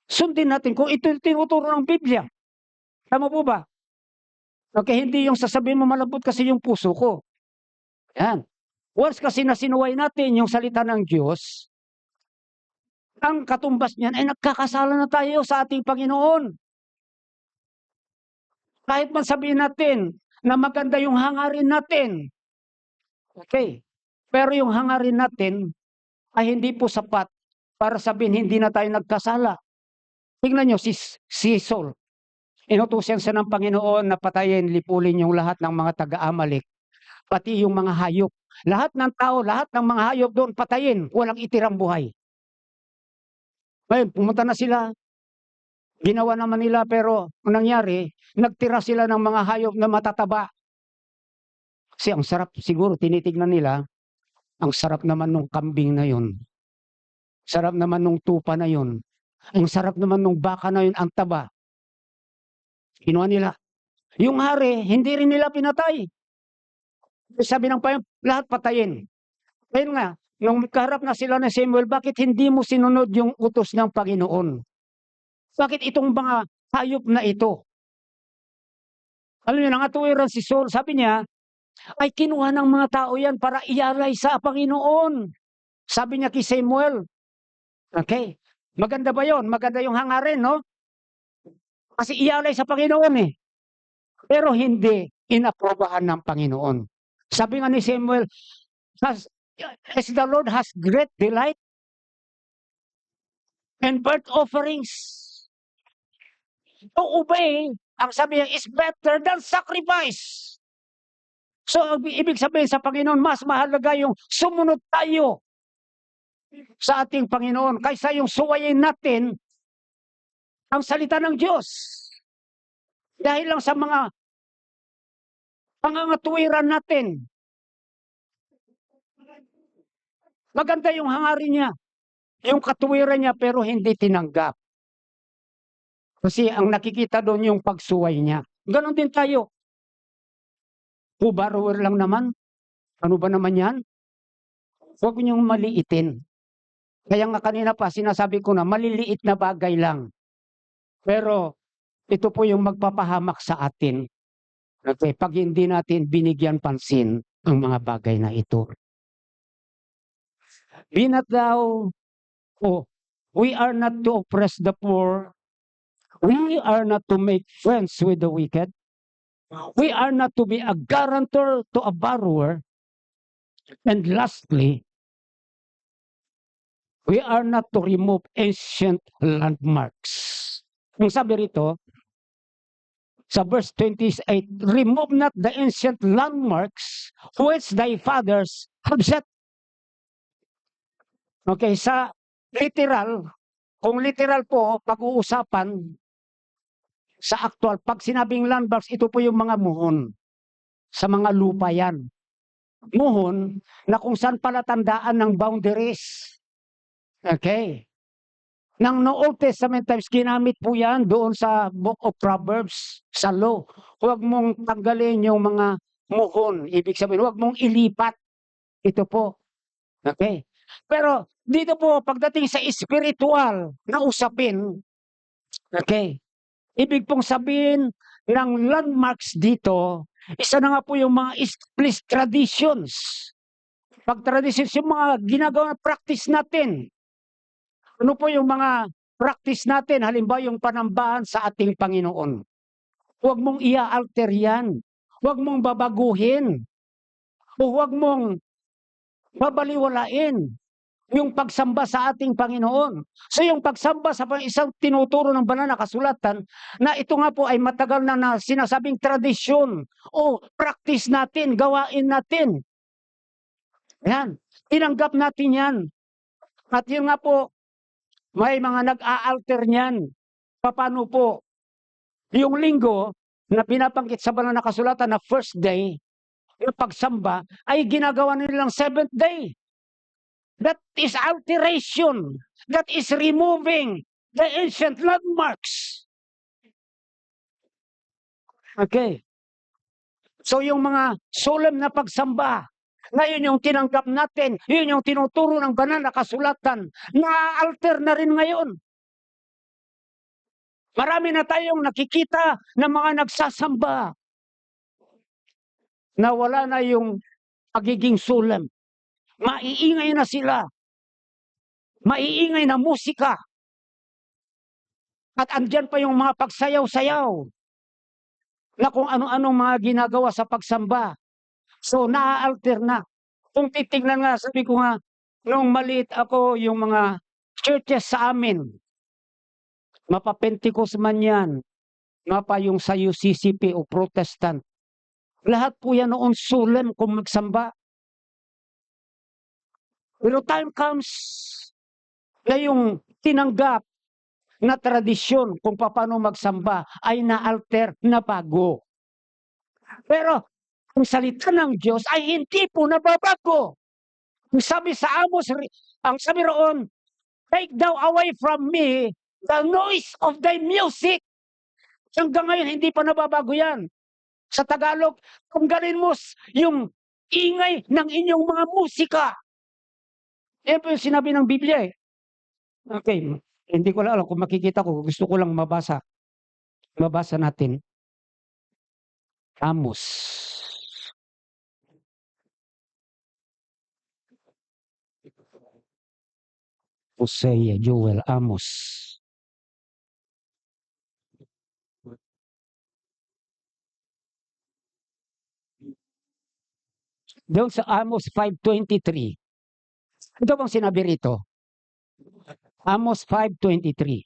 sundin natin kung ito yung tinuturo ng Biblia. Tama po ba? Okay, hindi yung sasabihin mo malambot kasi yung puso ko. Yan. Once kasi na sinuway natin yung salita ng Diyos, ang katumbas niyan ay nagkakasala na tayo sa ating Panginoon. Kahit man sabihin natin na maganda yung hangarin natin. Okay. Pero yung hangarin natin ay hindi po sapat para sabihin hindi na tayo nagkasala. Tingnan nyo si Saul. Inutusan siya ng Panginoon na patayin, lipulin yung lahat ng mga taga-Amalek, pati yung mga hayop. Lahat ng tao, lahat ng mga hayop doon patayin, walang itirang buhay. Ngayon, pumunta na sila, ginawa naman nila pero ang nangyari, nagtira sila ng mga hayop na matataba. Kasi ang sarap siguro, tinitignan nila, ang sarap naman nung kambing na yun. Sarap naman nung tupa na yun. Ang sarap naman nung baka na yun, ang taba. Kinuha nila. Yung hari, hindi rin nila pinatay. Sabi ng Panginoon, lahat patayin. Ayun nga, nung kaharap na sila ni Samuel, bakit hindi mo sinunod yung utos ng Panginoon? Bakit itong mga hayop na ito? Alam niyo, nangatuwiran si Saul, sabi niya, ay kinuha ng mga tao yan para ialay sa Panginoon. Sabi niya kay Samuel. Okay, maganda ba yon? Maganda yung hangarin, no? Kasi ialay sa Panginoon eh. Pero hindi inaprobahan ng Panginoon. Sabi nga ni Samuel, as the Lord has great delight and burnt offerings to obey, ang sabi niya is better than sacrifice. So, ibig sabihin sa Panginoon, mas mahalaga yung sumunod tayo sa ating Panginoon kaysa yung suwayin natin ang salita ng Diyos. Dahil lang sa mga pangangatuwiran natin. Maganda yung hangarin niya, yung katuwiran niya, pero hindi tinanggap. Kasi ang nakikita doon yung pagsuway niya. Ganon din tayo. Borrower lang naman. Ano ba naman yan? Huwag niyong maliitin. Kaya nga kanina pa, sinasabi ko na, maliliit na bagay lang. Pero, ito po yung magpapahamak sa atin. Okay, pag hindi natin binigyan pansin ang mga bagay na ito. Be not thou, we are not to oppress the poor. We are not to make friends with the wicked. We are not to be a guarantor to a borrower. And lastly, we are not to remove ancient landmarks. Ang sabi rito, sa verse 28, remove not the ancient landmarks which thy fathers have set. Okay, sa literal, kung literal po, pag-uusapan, sa actual, pag sinabing landmarks, ito po yung mga muhon. Sa mga lupa yan. Muhon na kung saan palatandaan ng boundaries. Okay. Nang no Old Testament times, ginamit po yan doon sa Book of Proverbs, sa law. Huwag mong tanggalin yung mga muhon. Ibig sabihin, huwag mong ilipat. Ito po. Okay. Pero dito po, pagdating sa spiritual na usapin, okay, ibig pong sabihin ng landmarks dito, isa na nga po yung mga please traditions. Pag traditions, yung mga ginagawa practice natin. Ano po yung mga practice natin? Halimbawa yung panambahan sa ating Panginoon. Huwag mong i-alter yan. Huwag mong babaguhin. O huwag mong babaliwalain yung pagsamba sa ating Panginoon. So yung pagsamba sa isang tinuturo ng banal na kasulatan na ito nga po ay matagal na sinasabing tradisyon o practice natin, gawain natin. Yan. Tinanggap natin yan. At yun nga po, may mga nag-a-alter niyan. Paano po? Yung linggo na pinapanggit sa banal na kasulatan na first day, yung pagsamba, ay ginagawa nilang seventh day. That is alteration. That is removing the ancient landmarks. Okay. So yung mga solemn na pagsamba, ngayon yung tinanggap natin, yun yung tinuturo ng banal na kasulatan, na-alter na rin ngayon. Marami na tayong nakikita ng mga nagsasamba na wala na yung pagiging solemn. Maiingay na sila. Maiingay na musika. At andyan pa yung mga pagsayaw-sayaw na kung ano-anong mga ginagawa sa pagsamba. So, na-alter na. Kung titignan nga, sabi ko nga, nung maliit ako, yung mga churches sa amin, mapa Pentecost man yan, mapa yung sa UCCP o Protestant, lahat po yan noon solemn kung magsamba. Pero time comes na yung tinanggap na tradisyon kung paano magsamba ay na-alter, na bago. Pero ang salita ng Diyos ay hindi po nababago. Ang sabi sa Amos, ang sabi roon, take thou away from me the noise of thy music. Hanggang ngayon, hindi pa nababago yan. Sa Tagalog, tanggalin mo yung ingay ng inyong mga musika. Yan po yung sinabi ng Biblia eh. Okay, hindi ko lang alam kung makikita ko. Gusto ko lang mabasa. Mabasa natin. Amos. Hosea, Joel, Amos. Doon sa Amos 5:23. Ito bang sinabi rito? Amos 5:23.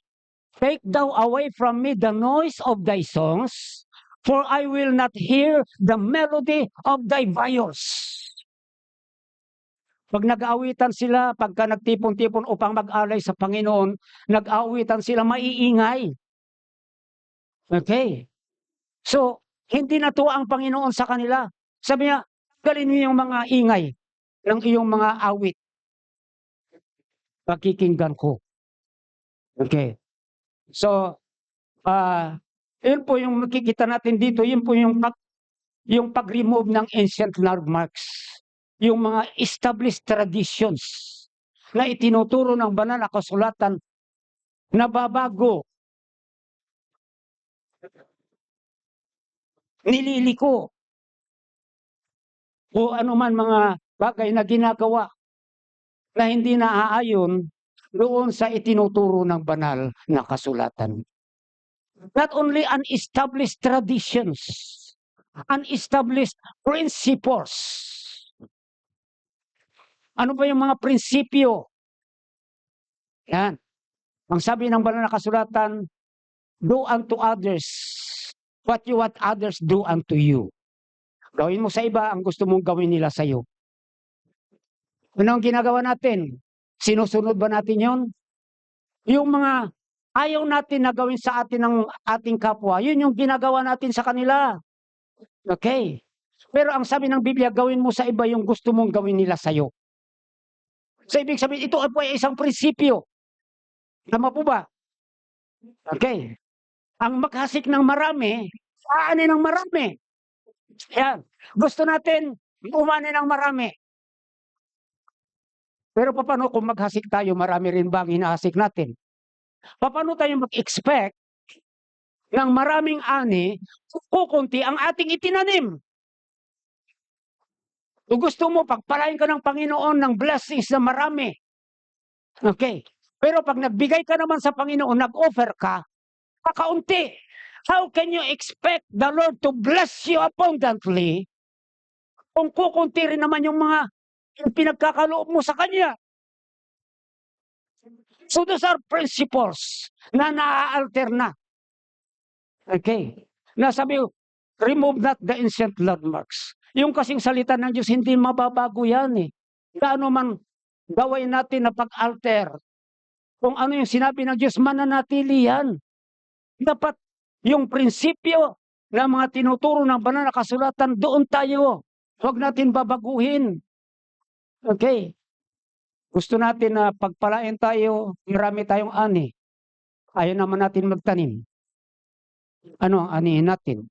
Take thou away from me the noise of thy songs, for I will not hear the melody of thy viols. Pag nag-aawitan sila, pagka nagtipon-tipon upang mag-alay sa Panginoon, nag-aawitan sila maiingay. Okay. So, Hindi natuwa ang Panginoon sa kanila. Sabi niya, "Tanggalin niyo yung mga ingay ng iyong mga awit, pakikinggan ko." Okay. So, ah, yun po yung makikita natin dito, yun po yung pag-remove ng ancient landmarks, yung mga established traditions na itinuturo ng banal na kasulatan, nababago, nililiko, o anuman mga bagay na ginagawa na hindi naaayon doon sa itinuturo ng banal na kasulatan. Not only unestablished traditions, unestablished principles. Ano ba yung mga prinsipyo? Yan. Ang sabi ng banal na kasulatan, do unto others what you want others do unto you. Gawin mo sa iba ang gusto mong gawin nila sa iyo. Ano ang ginagawa natin? Sinusunod ba natin yon? Yung mga ayaw natin na gawin sa atin ng ating kapwa, yun yung ginagawa natin sa kanila. Okay. Pero ang sabi ng Biblia, gawin mo sa iba yung gusto mong gawin nila sa iyo. So ibig sabihin, ito po ay isang prinsipyo. Tama po ba? Okay. Ang maghasik ng marami, aanin ng marami. Yan. Gusto natin umani ng marami. Pero paano kung maghasik tayo, marami rin ba ang hinahasik natin? Paano tayo mag-expect ng maraming ani, kukunti ang ating itinanim? Kung gusto mo, pagpalain ka ng Panginoon ng blessings na marami. Okay. Pero pag nagbigay ka naman sa Panginoon, nag-offer ka, kakaunti. How can you expect the Lord to bless you abundantly kung kukunti rin naman yung mga pinagkakaloob mo sa Kanya? So those are principles na naaalter na. Okay. Nasabi, remove not the ancient landmarks. Yung kasing salita ng Diyos, hindi mababago yan eh. Gaano man gawin natin na pag-alter, kung ano yung sinabi ng Diyos, mananatili yan. Dapat yung prinsipyo na mga tinuturo ng banal na kasulatan, doon tayo. Huwag natin babaguhin. Okay. Gusto natin na pagpalain tayo, marami tayong ani. Ayaw naman natin magtanim. Ano ang anihin natin?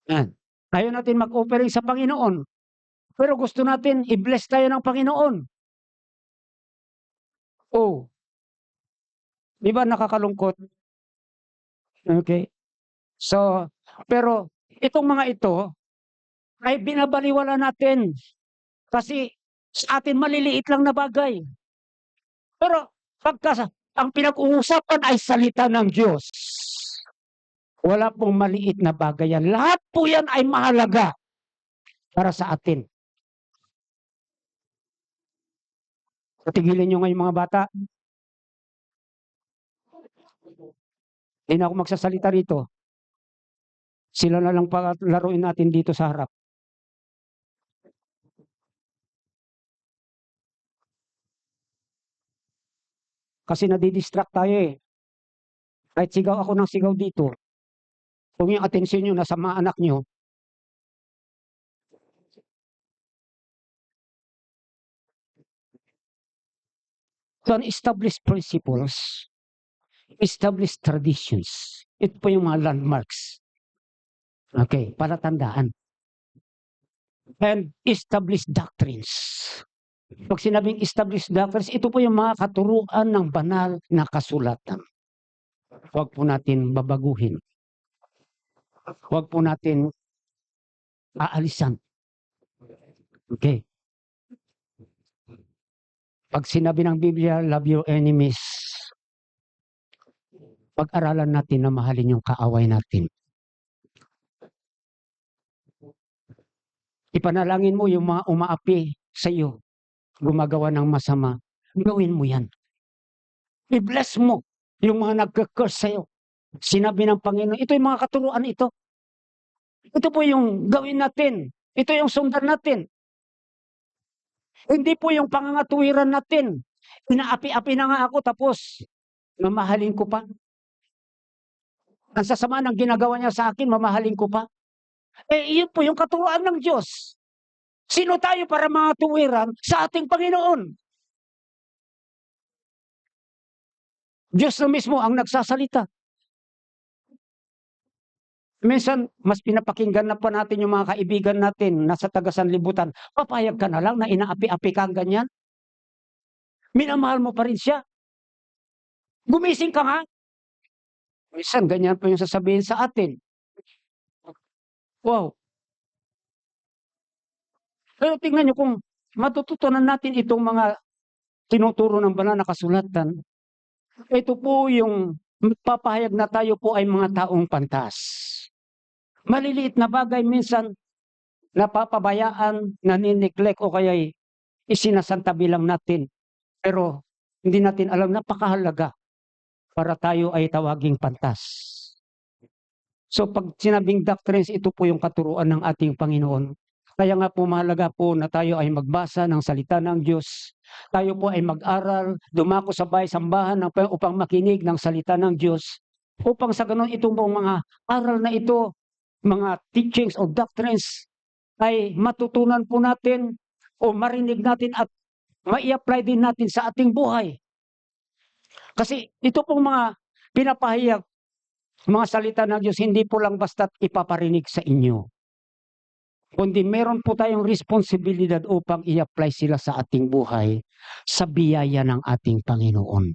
Yan. Ayaw natin mag-offering sa Panginoon. Pero gusto natin i-bless tayo ng Panginoon. Oh, di ba nakakalungkot? Okay. So, pero itong mga ito ay binabaliwala natin kasi sa atin maliliit lang na bagay. Pero pagka ang pinag-uusapan ay salita ng Diyos, wala pong maliit na bagay yan. Lahat po yan ay mahalaga para sa atin. Tigilin nyo ngayon mga bata. Hindi na ako magsasalita rito. Sila na lang laruin natin dito sa harap. Kasi nadidistract tayo eh. Kahit sigaw ako ng sigaw dito, kung yung atensyon nyo nasa mga anak nyo, so established principles, established traditions, ito po yung mga landmarks. Okay, para tandaan. And established doctrines. Pag sinabing established doctrines, ito po yung mga katuruan ng banal na kasulatan. Huwag po natin babaguhin. Huwag po natin aalisan. Okay. Pag sinabi ng Biblia, love your enemies, pag-aralan natin na mahalin yung kaaway natin. Ipanalangin mo yung mga umaapi sa iyo, gumagawa ng masama. Gawin mo yan. I-bless mo yung mga nagka-curse sa iyo. Sinabi ng Panginoon, ito yung mga katuruan ito. Ito po yung gawin natin. Ito yung sundan natin. Hindi po yung pangangatuwiran natin. Inaapi-api na nga ako tapos mamahalin ko pa. Ang sasama ng ginagawa niya sa akin, mamahalin ko pa. Iyon po yung katuruan ng Diyos. Sino tayo para mga tuwiran sa ating Panginoon? Diyos na mismo ang nagsasalita. Minsan, mas pinapakinggan na pa natin yung mga kaibigan natin nasa taga-sanlibutan. Papayag ka na lang na inaapi-api ka ang ganyan? Minamahal mo pa rin siya? Gumising ka nga? Minsan, ganyan po yung sasabihin sa atin. Wow. Pero tingnan nyo kung matututunan natin itong mga tinuturo ng banal na kasulatan. Ito po yung papahayag na tayo po ay mga taong pantas. Maliliit na bagay minsan napapabayaan, nanineglect o kaya isinasantabi lang natin. Pero hindi natin alam, napakahalaga para tayo ay tawaging pantas. So pag sinabing doctrines, ito po yung katuruan ng ating Panginoon. Kaya nga po mahalaga po na tayo ay magbasa ng salita ng Diyos. Tayo po ay mag-aral, dumako sa bahay-sambahan upang makinig ng salita ng Diyos. Upang sa ganun itong mga aral na ito, mga teachings o doctrines, ay matutunan po natin o marinig natin at mai-apply din natin sa ating buhay. Kasi ito pong mga pinapahayag, mga salita ng Diyos, hindi po lang basta't ipaparinig sa inyo. Kundi meron po tayong responsibilidad upang i-apply sila sa ating buhay sa biyaya ng ating Panginoon.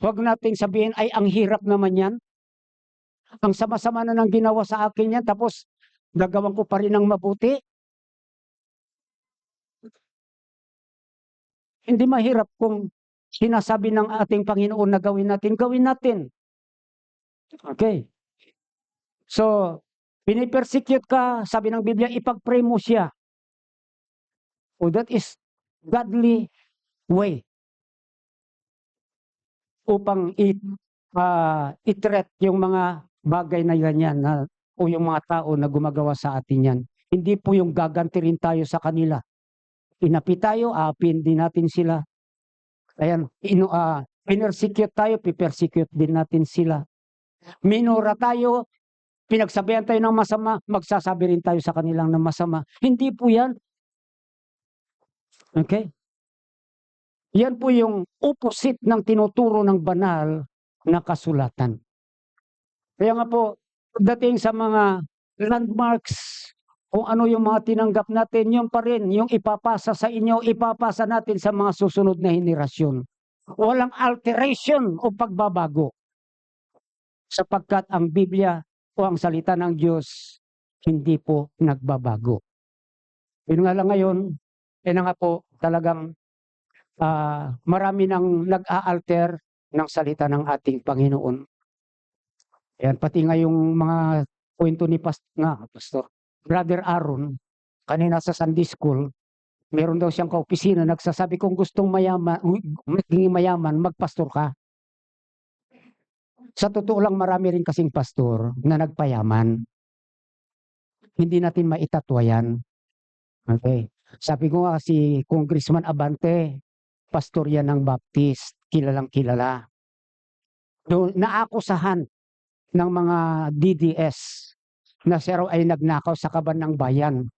Huwag nating sabihin, ay ang hirap naman yan. Ang sama-sama na ng ginawa sa akin yan, tapos gagawin ko pa rin ng mabuti. Hindi mahirap kung sinasabi ng ating Panginoon na gawin natin, gawin natin. Okay. So, pinipersecute ka, sabi ng Biblia, ipag-pray mo siya. So that is godly way upang i-treat yung mga bagay na ganyan o yung mga tao na gumagawa sa atin yan. Hindi po yung gaganti rin tayo sa kanila. Inapi tayo, aapin din natin sila. Ayan, pinersecute tayo, pipersecute din natin sila. Minura tayo, pinagsabihan tayo ng masama, magsasabi rin tayo sa kanilang ng masama. Hindi po yan. Okay? Yan po yung opposite ng tinuturo ng banal na kasulatan. Kaya nga po, dating sa mga landmarks, kung ano yung mga tinanggap natin, yun pa rin, yung ipapasa sa inyo, ipapasa natin sa mga susunod na henerasyon. Walang alteration o pagbabago. Sapagkat ang Biblia o ang salita ng Diyos, hindi po nagbabago. Yun nga lang ngayon, na nga po talagang marami nang nag-aalter ng salita ng ating Panginoon. Yan, pati nga yung mga kwento ni Pastor Brother Aaron, kanina sa Sunday School, meron daw siyang kaopisina, nagsasabi kung gustong maging mayaman, magpastor ka. Sa totoo lang, marami rin kasing pastor na nagpayaman. Hindi natin maitatwa yan. Okay. Sabi ko nga si Congressman Abante, pastor yan ng Baptist, kilalang kilala. Doon naakusahan ng mga DDS na siya raw ay nagnakaw sa kaban ng bayan.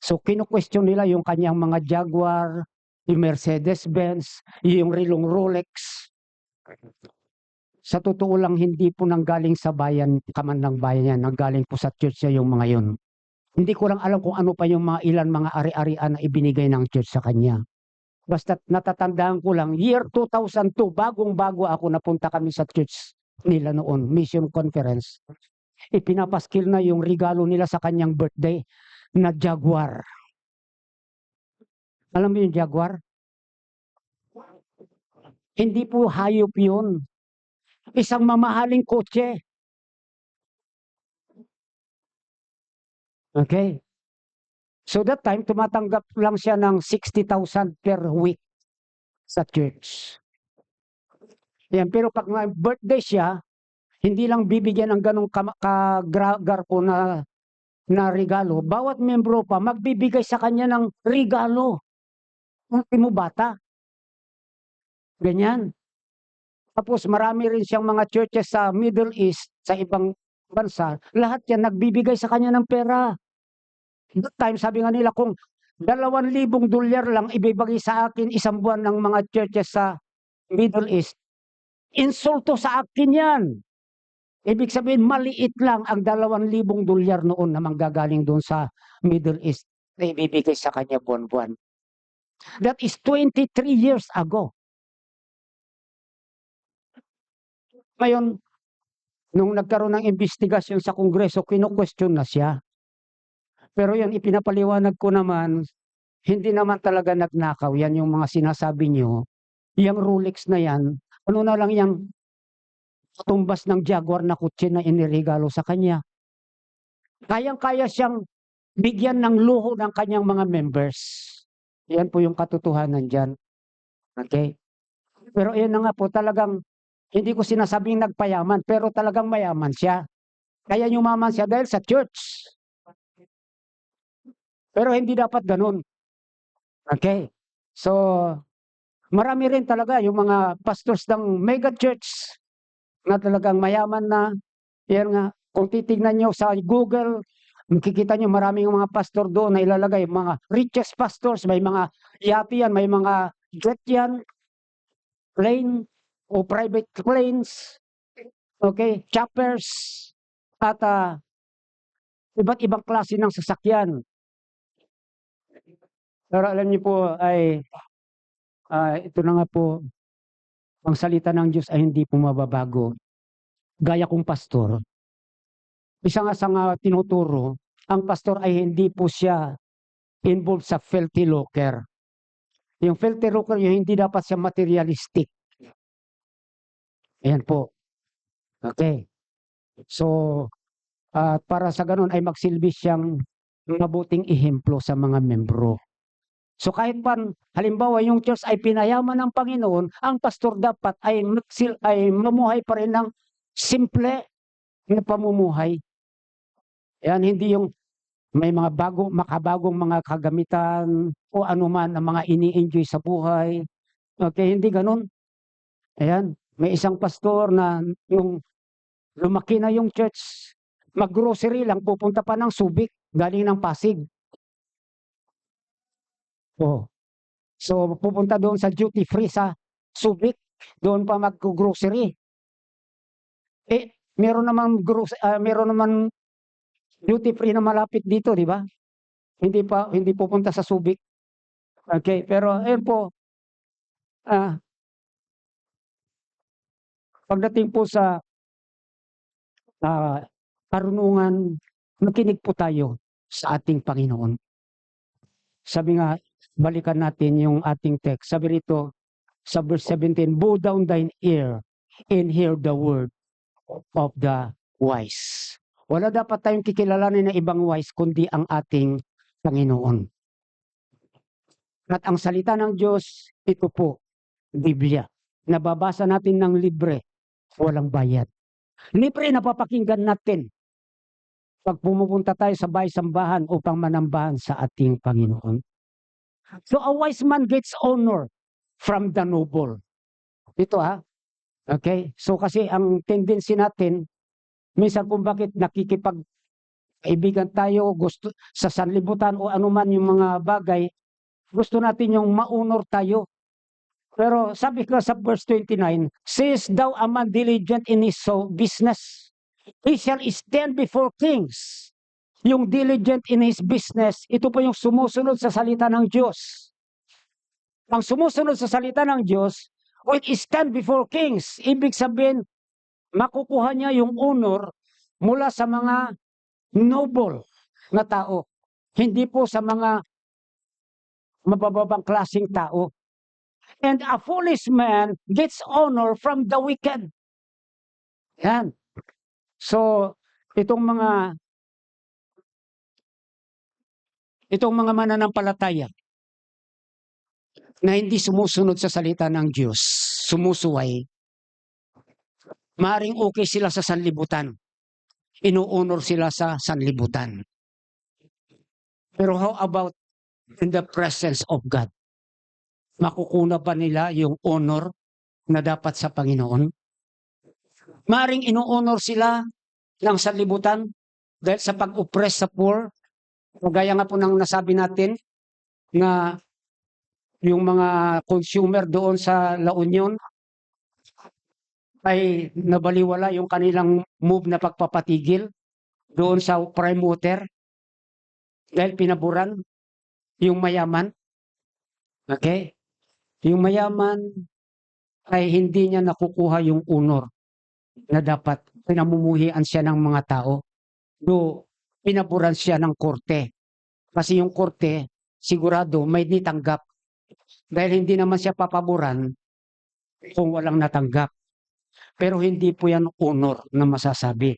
So kinu-question nila yung kanyang mga Jaguar, yung Mercedes-Benz, yung rilong Rolex. Sa totoo lang, hindi po nanggaling sa bayan, kaman ng bayan yan, nanggaling po sa church niya yung mga yun. Hindi ko lang alam kung ano pa yung mga ilan mga ari-arian na ibinigay ng church sa kanya. Basta natatandaan ko lang, year 2002, bagong-bago ako napunta kami sa church nila noon, mission conference. Ipinapaskil na yung regalo nila sa kanyang birthday na Jaguar. Alam mo yung Jaguar? Hindi po hayop yun. Isang mamahaling kotse. Okay? So that time, tumatanggap lang siya ng 60,000 per week sa church. Yan, pero pag birthday siya, hindi lang bibigyan ng ganong kagarpo na regalo. Bawat membro pa, magbibigay sa kanya ng regalo. Ultimo bata. Ganyan. Tapos marami rin siyang mga churches sa Middle East, sa ibang bansa. Lahat yan nagbibigay sa kanya ng pera. That time, sabi nga nila, kung $2,000 lang ibibigay sa akin isang buwan ng mga churches sa Middle East, insulto sa akin yan. Ibig sabihin, maliit lang ang $2,000 noon na manggagaling doon sa Middle East na ibibigay sa kanya buwan-buwan. That is 23 years ago. Ngayon, nung nagkaroon ng investigasyon sa Kongreso, kino-question na siya. Pero yan, ipinapaliwanag ko naman, hindi naman talaga nagnakaw. Yan yung mga sinasabi nyo. Yung Rolex na yan, ano na lang yung tumbas ng Jaguar na kutsi na inirigalo sa kanya. Kayang-kaya siyang bigyan ng luho ng kanyang mga members. Yan po yung katotohanan dyan. Okay? Pero yun na nga po, talagang hindi ko sinasabing nagpayaman, pero talagang mayaman siya. Kaya yumaman siya dahil sa church. Pero hindi dapat ganun. Okay? So, marami rin talaga yung mga pastors ng mega church na talagang mayaman na. Yan nga, kung titignan nyo sa Google, makikita nyo maraming mga pastor doon na ilalagay, mga richest pastors, may mga yate yan, may mga jet yan, plane o private planes, okay, choppers, at iba't ibang klase ng sasakyan. Pero alam niyo po ay ito na nga po, ang salita ng Diyos ay hindi po mababago. Gaya kong pastor, isa nga sa tinuturo, ang pastor ay hindi po siya involved sa filthy lucre. Yung filthy lucre, yung hindi dapat siya materialistic. Ayan po. Okay. So, para sa ganun ay magsilbi siyang mabuting ehemplo sa mga membro. So kahit pa halimbawa yung church ay pinayaman ng Panginoon, ang pastor dapat ay mamuhay pa rin ng simple na pamumuhay. Yan, hindi yung may mga makabagong mga kagamitan o anuman ang mga ini-enjoy sa buhay. Okay, hindi ganun. Ayan, may isang pastor na yung lumaki na yung church, mag-grocery lang, pupunta pa ng Subic, galing ng Pasig. Oh. So pupunta doon sa duty free sa Subic, doon pa mag-grocery. Meron naman duty free na malapit dito, di ba? Hindi pupunta sa Subic. Okay, pero ayun po, pagdating po sa karunungan, makinig po tayo sa ating Panginoon. Sabi nga, balikan natin yung ating text. Sabi rito sa verse 17, bow down thine ear and hear the word of the wise. Wala dapat tayong kikilalanin na ibang wise kundi ang ating Panginoon. At ang salita ng Diyos, ito po, Biblia. Nababasa natin ng libre, walang bayad. Libre na papakinggan natin pag pumupunta tayo sa bahay-sambahan upang manambahan sa ating Panginoon. So a wise man gets honor from the noble. Ito okay? So kasi ang tendency natin, minsan kung bakit nakikipag-kaibigan tayo, gusto sa sanlibutan o anuman yung mga bagay, gusto natin yung ma-honor tayo. Pero sabi ko sa verse 29, says thou a man diligent in his business, he shall stand before kings. Yung diligent in his business, ito po yung sumusunod sa salita ng Diyos. Ang sumusunod sa salita ng Diyos, will stand before kings. Ibig sabihin, makukuha niya yung honor mula sa mga noble na tao. Hindi po sa mga mabababang klaseng tao. And a foolish man gets honor from the wicked. Yan. So, itong mga mananampalataya na hindi sumusunod sa salita ng Diyos, sumusuway, maaaring okay sila sa sanlibutan. Ino-honor sila sa sanlibutan. Pero how about in the presence of God? Makukuna ba nila yung honor na dapat sa Panginoon. Maaring inuunor sila ng sanlibutan dahil sa pag-oppress sa poor. Kagaya nga po ng nasabi natin na yung mga consumer doon sa La Union ay nabaliwala yung kanilang move na pagpapatigil doon sa prime water dahil pinaburan yung mayaman. Okay? Yung mayaman ay hindi niya nakukuha yung honor na dapat pinamumuhian siya ng mga tao. Do pinaburan siya ng korte. Kasi yung korte, sigurado may nitanggap. Dahil hindi naman siya papaboran kung walang natanggap. Pero hindi po yan honor na masasabi.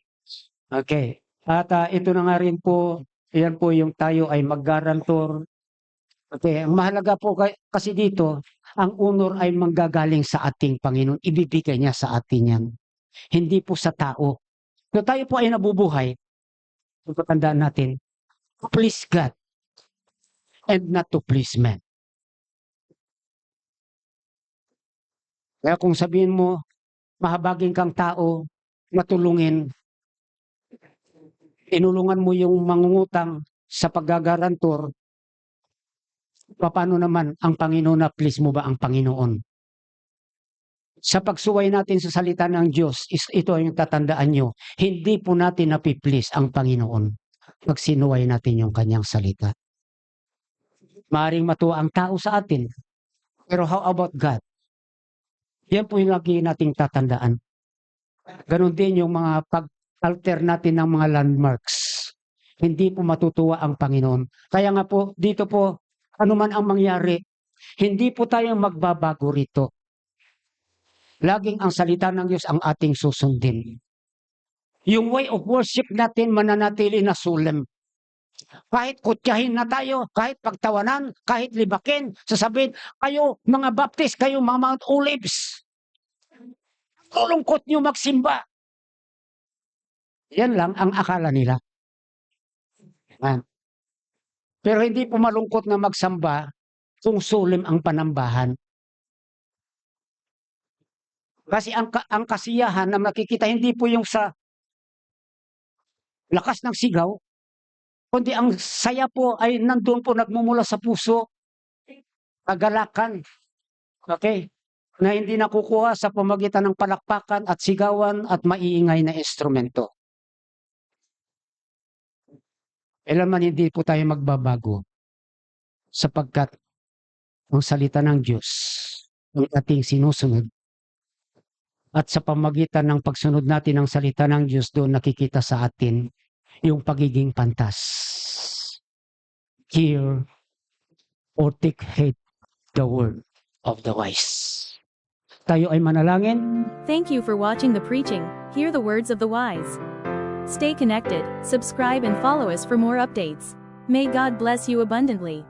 Okay. At ito na nga rin po, yan po yung tayo ay mag-guarantor. Okay. Ang mahalaga po kasi dito, ang honor ay manggagaling sa ating Panginoon. Ibibigay niya sa atin yan. Hindi po sa tao. So tayo po ay nabubuhay. Tandaan natin, to please God and not to please men. Kaya kung sabihin mo, mahabagin kang tao, matulungin, inulungan mo yung mangungutang sa paggagarantor, paano naman ang Panginoon na please mo ba ang Panginoon? Sa pagsuway natin sa salita ng Diyos, ito ang tatandaan nyo, hindi po natin napiplease ang Panginoon pag sinuway natin yung kanyang salita. Maaring matuwa ang tao sa atin, pero how about God? Yan po yung lagi nating tatandaan. Ganon din yung mga pag-alter natin ng mga landmarks. Hindi po matutuwa ang Panginoon. Kaya nga po, dito po, ano man ang mangyari, hindi po tayo magbabago rito. Laging ang salita ng Diyos ang ating susundin. Yung way of worship natin mananatili na solemn. Kahit kutyahin na tayo, kahit pagtawanan, kahit libakin, sasabihin, kayo mga Baptist, kayo mga Mount Olives, tulungkot nyo magsimba. Yan lang ang akala nila. Pero hindi po malungkot na magsamba kung solemn ang panambahan. Kasi ang kasiyahan na makikita hindi po yung sa lakas ng sigaw, kundi ang saya po ay nandun po nagmumula sa puso, kagalakan. Okay? Na hindi nakukuha sa pamagitan ng palakpakan at sigawan at maiingay na instrumento. Kailan man hindi po tayo magbabago sapagkat ang salita ng Diyos ang ating sinusunod. At sa pamagitan ng pagsunod natin ng salita ng Diyos, doon nakikita sa atin yung pagiging pantas. Hear or take heed the word of the wise. Tayo ay manalangin. Thank you for watching the preaching. Hear the words of the wise. Stay connected, subscribe and follow us for more updates. May God bless you abundantly.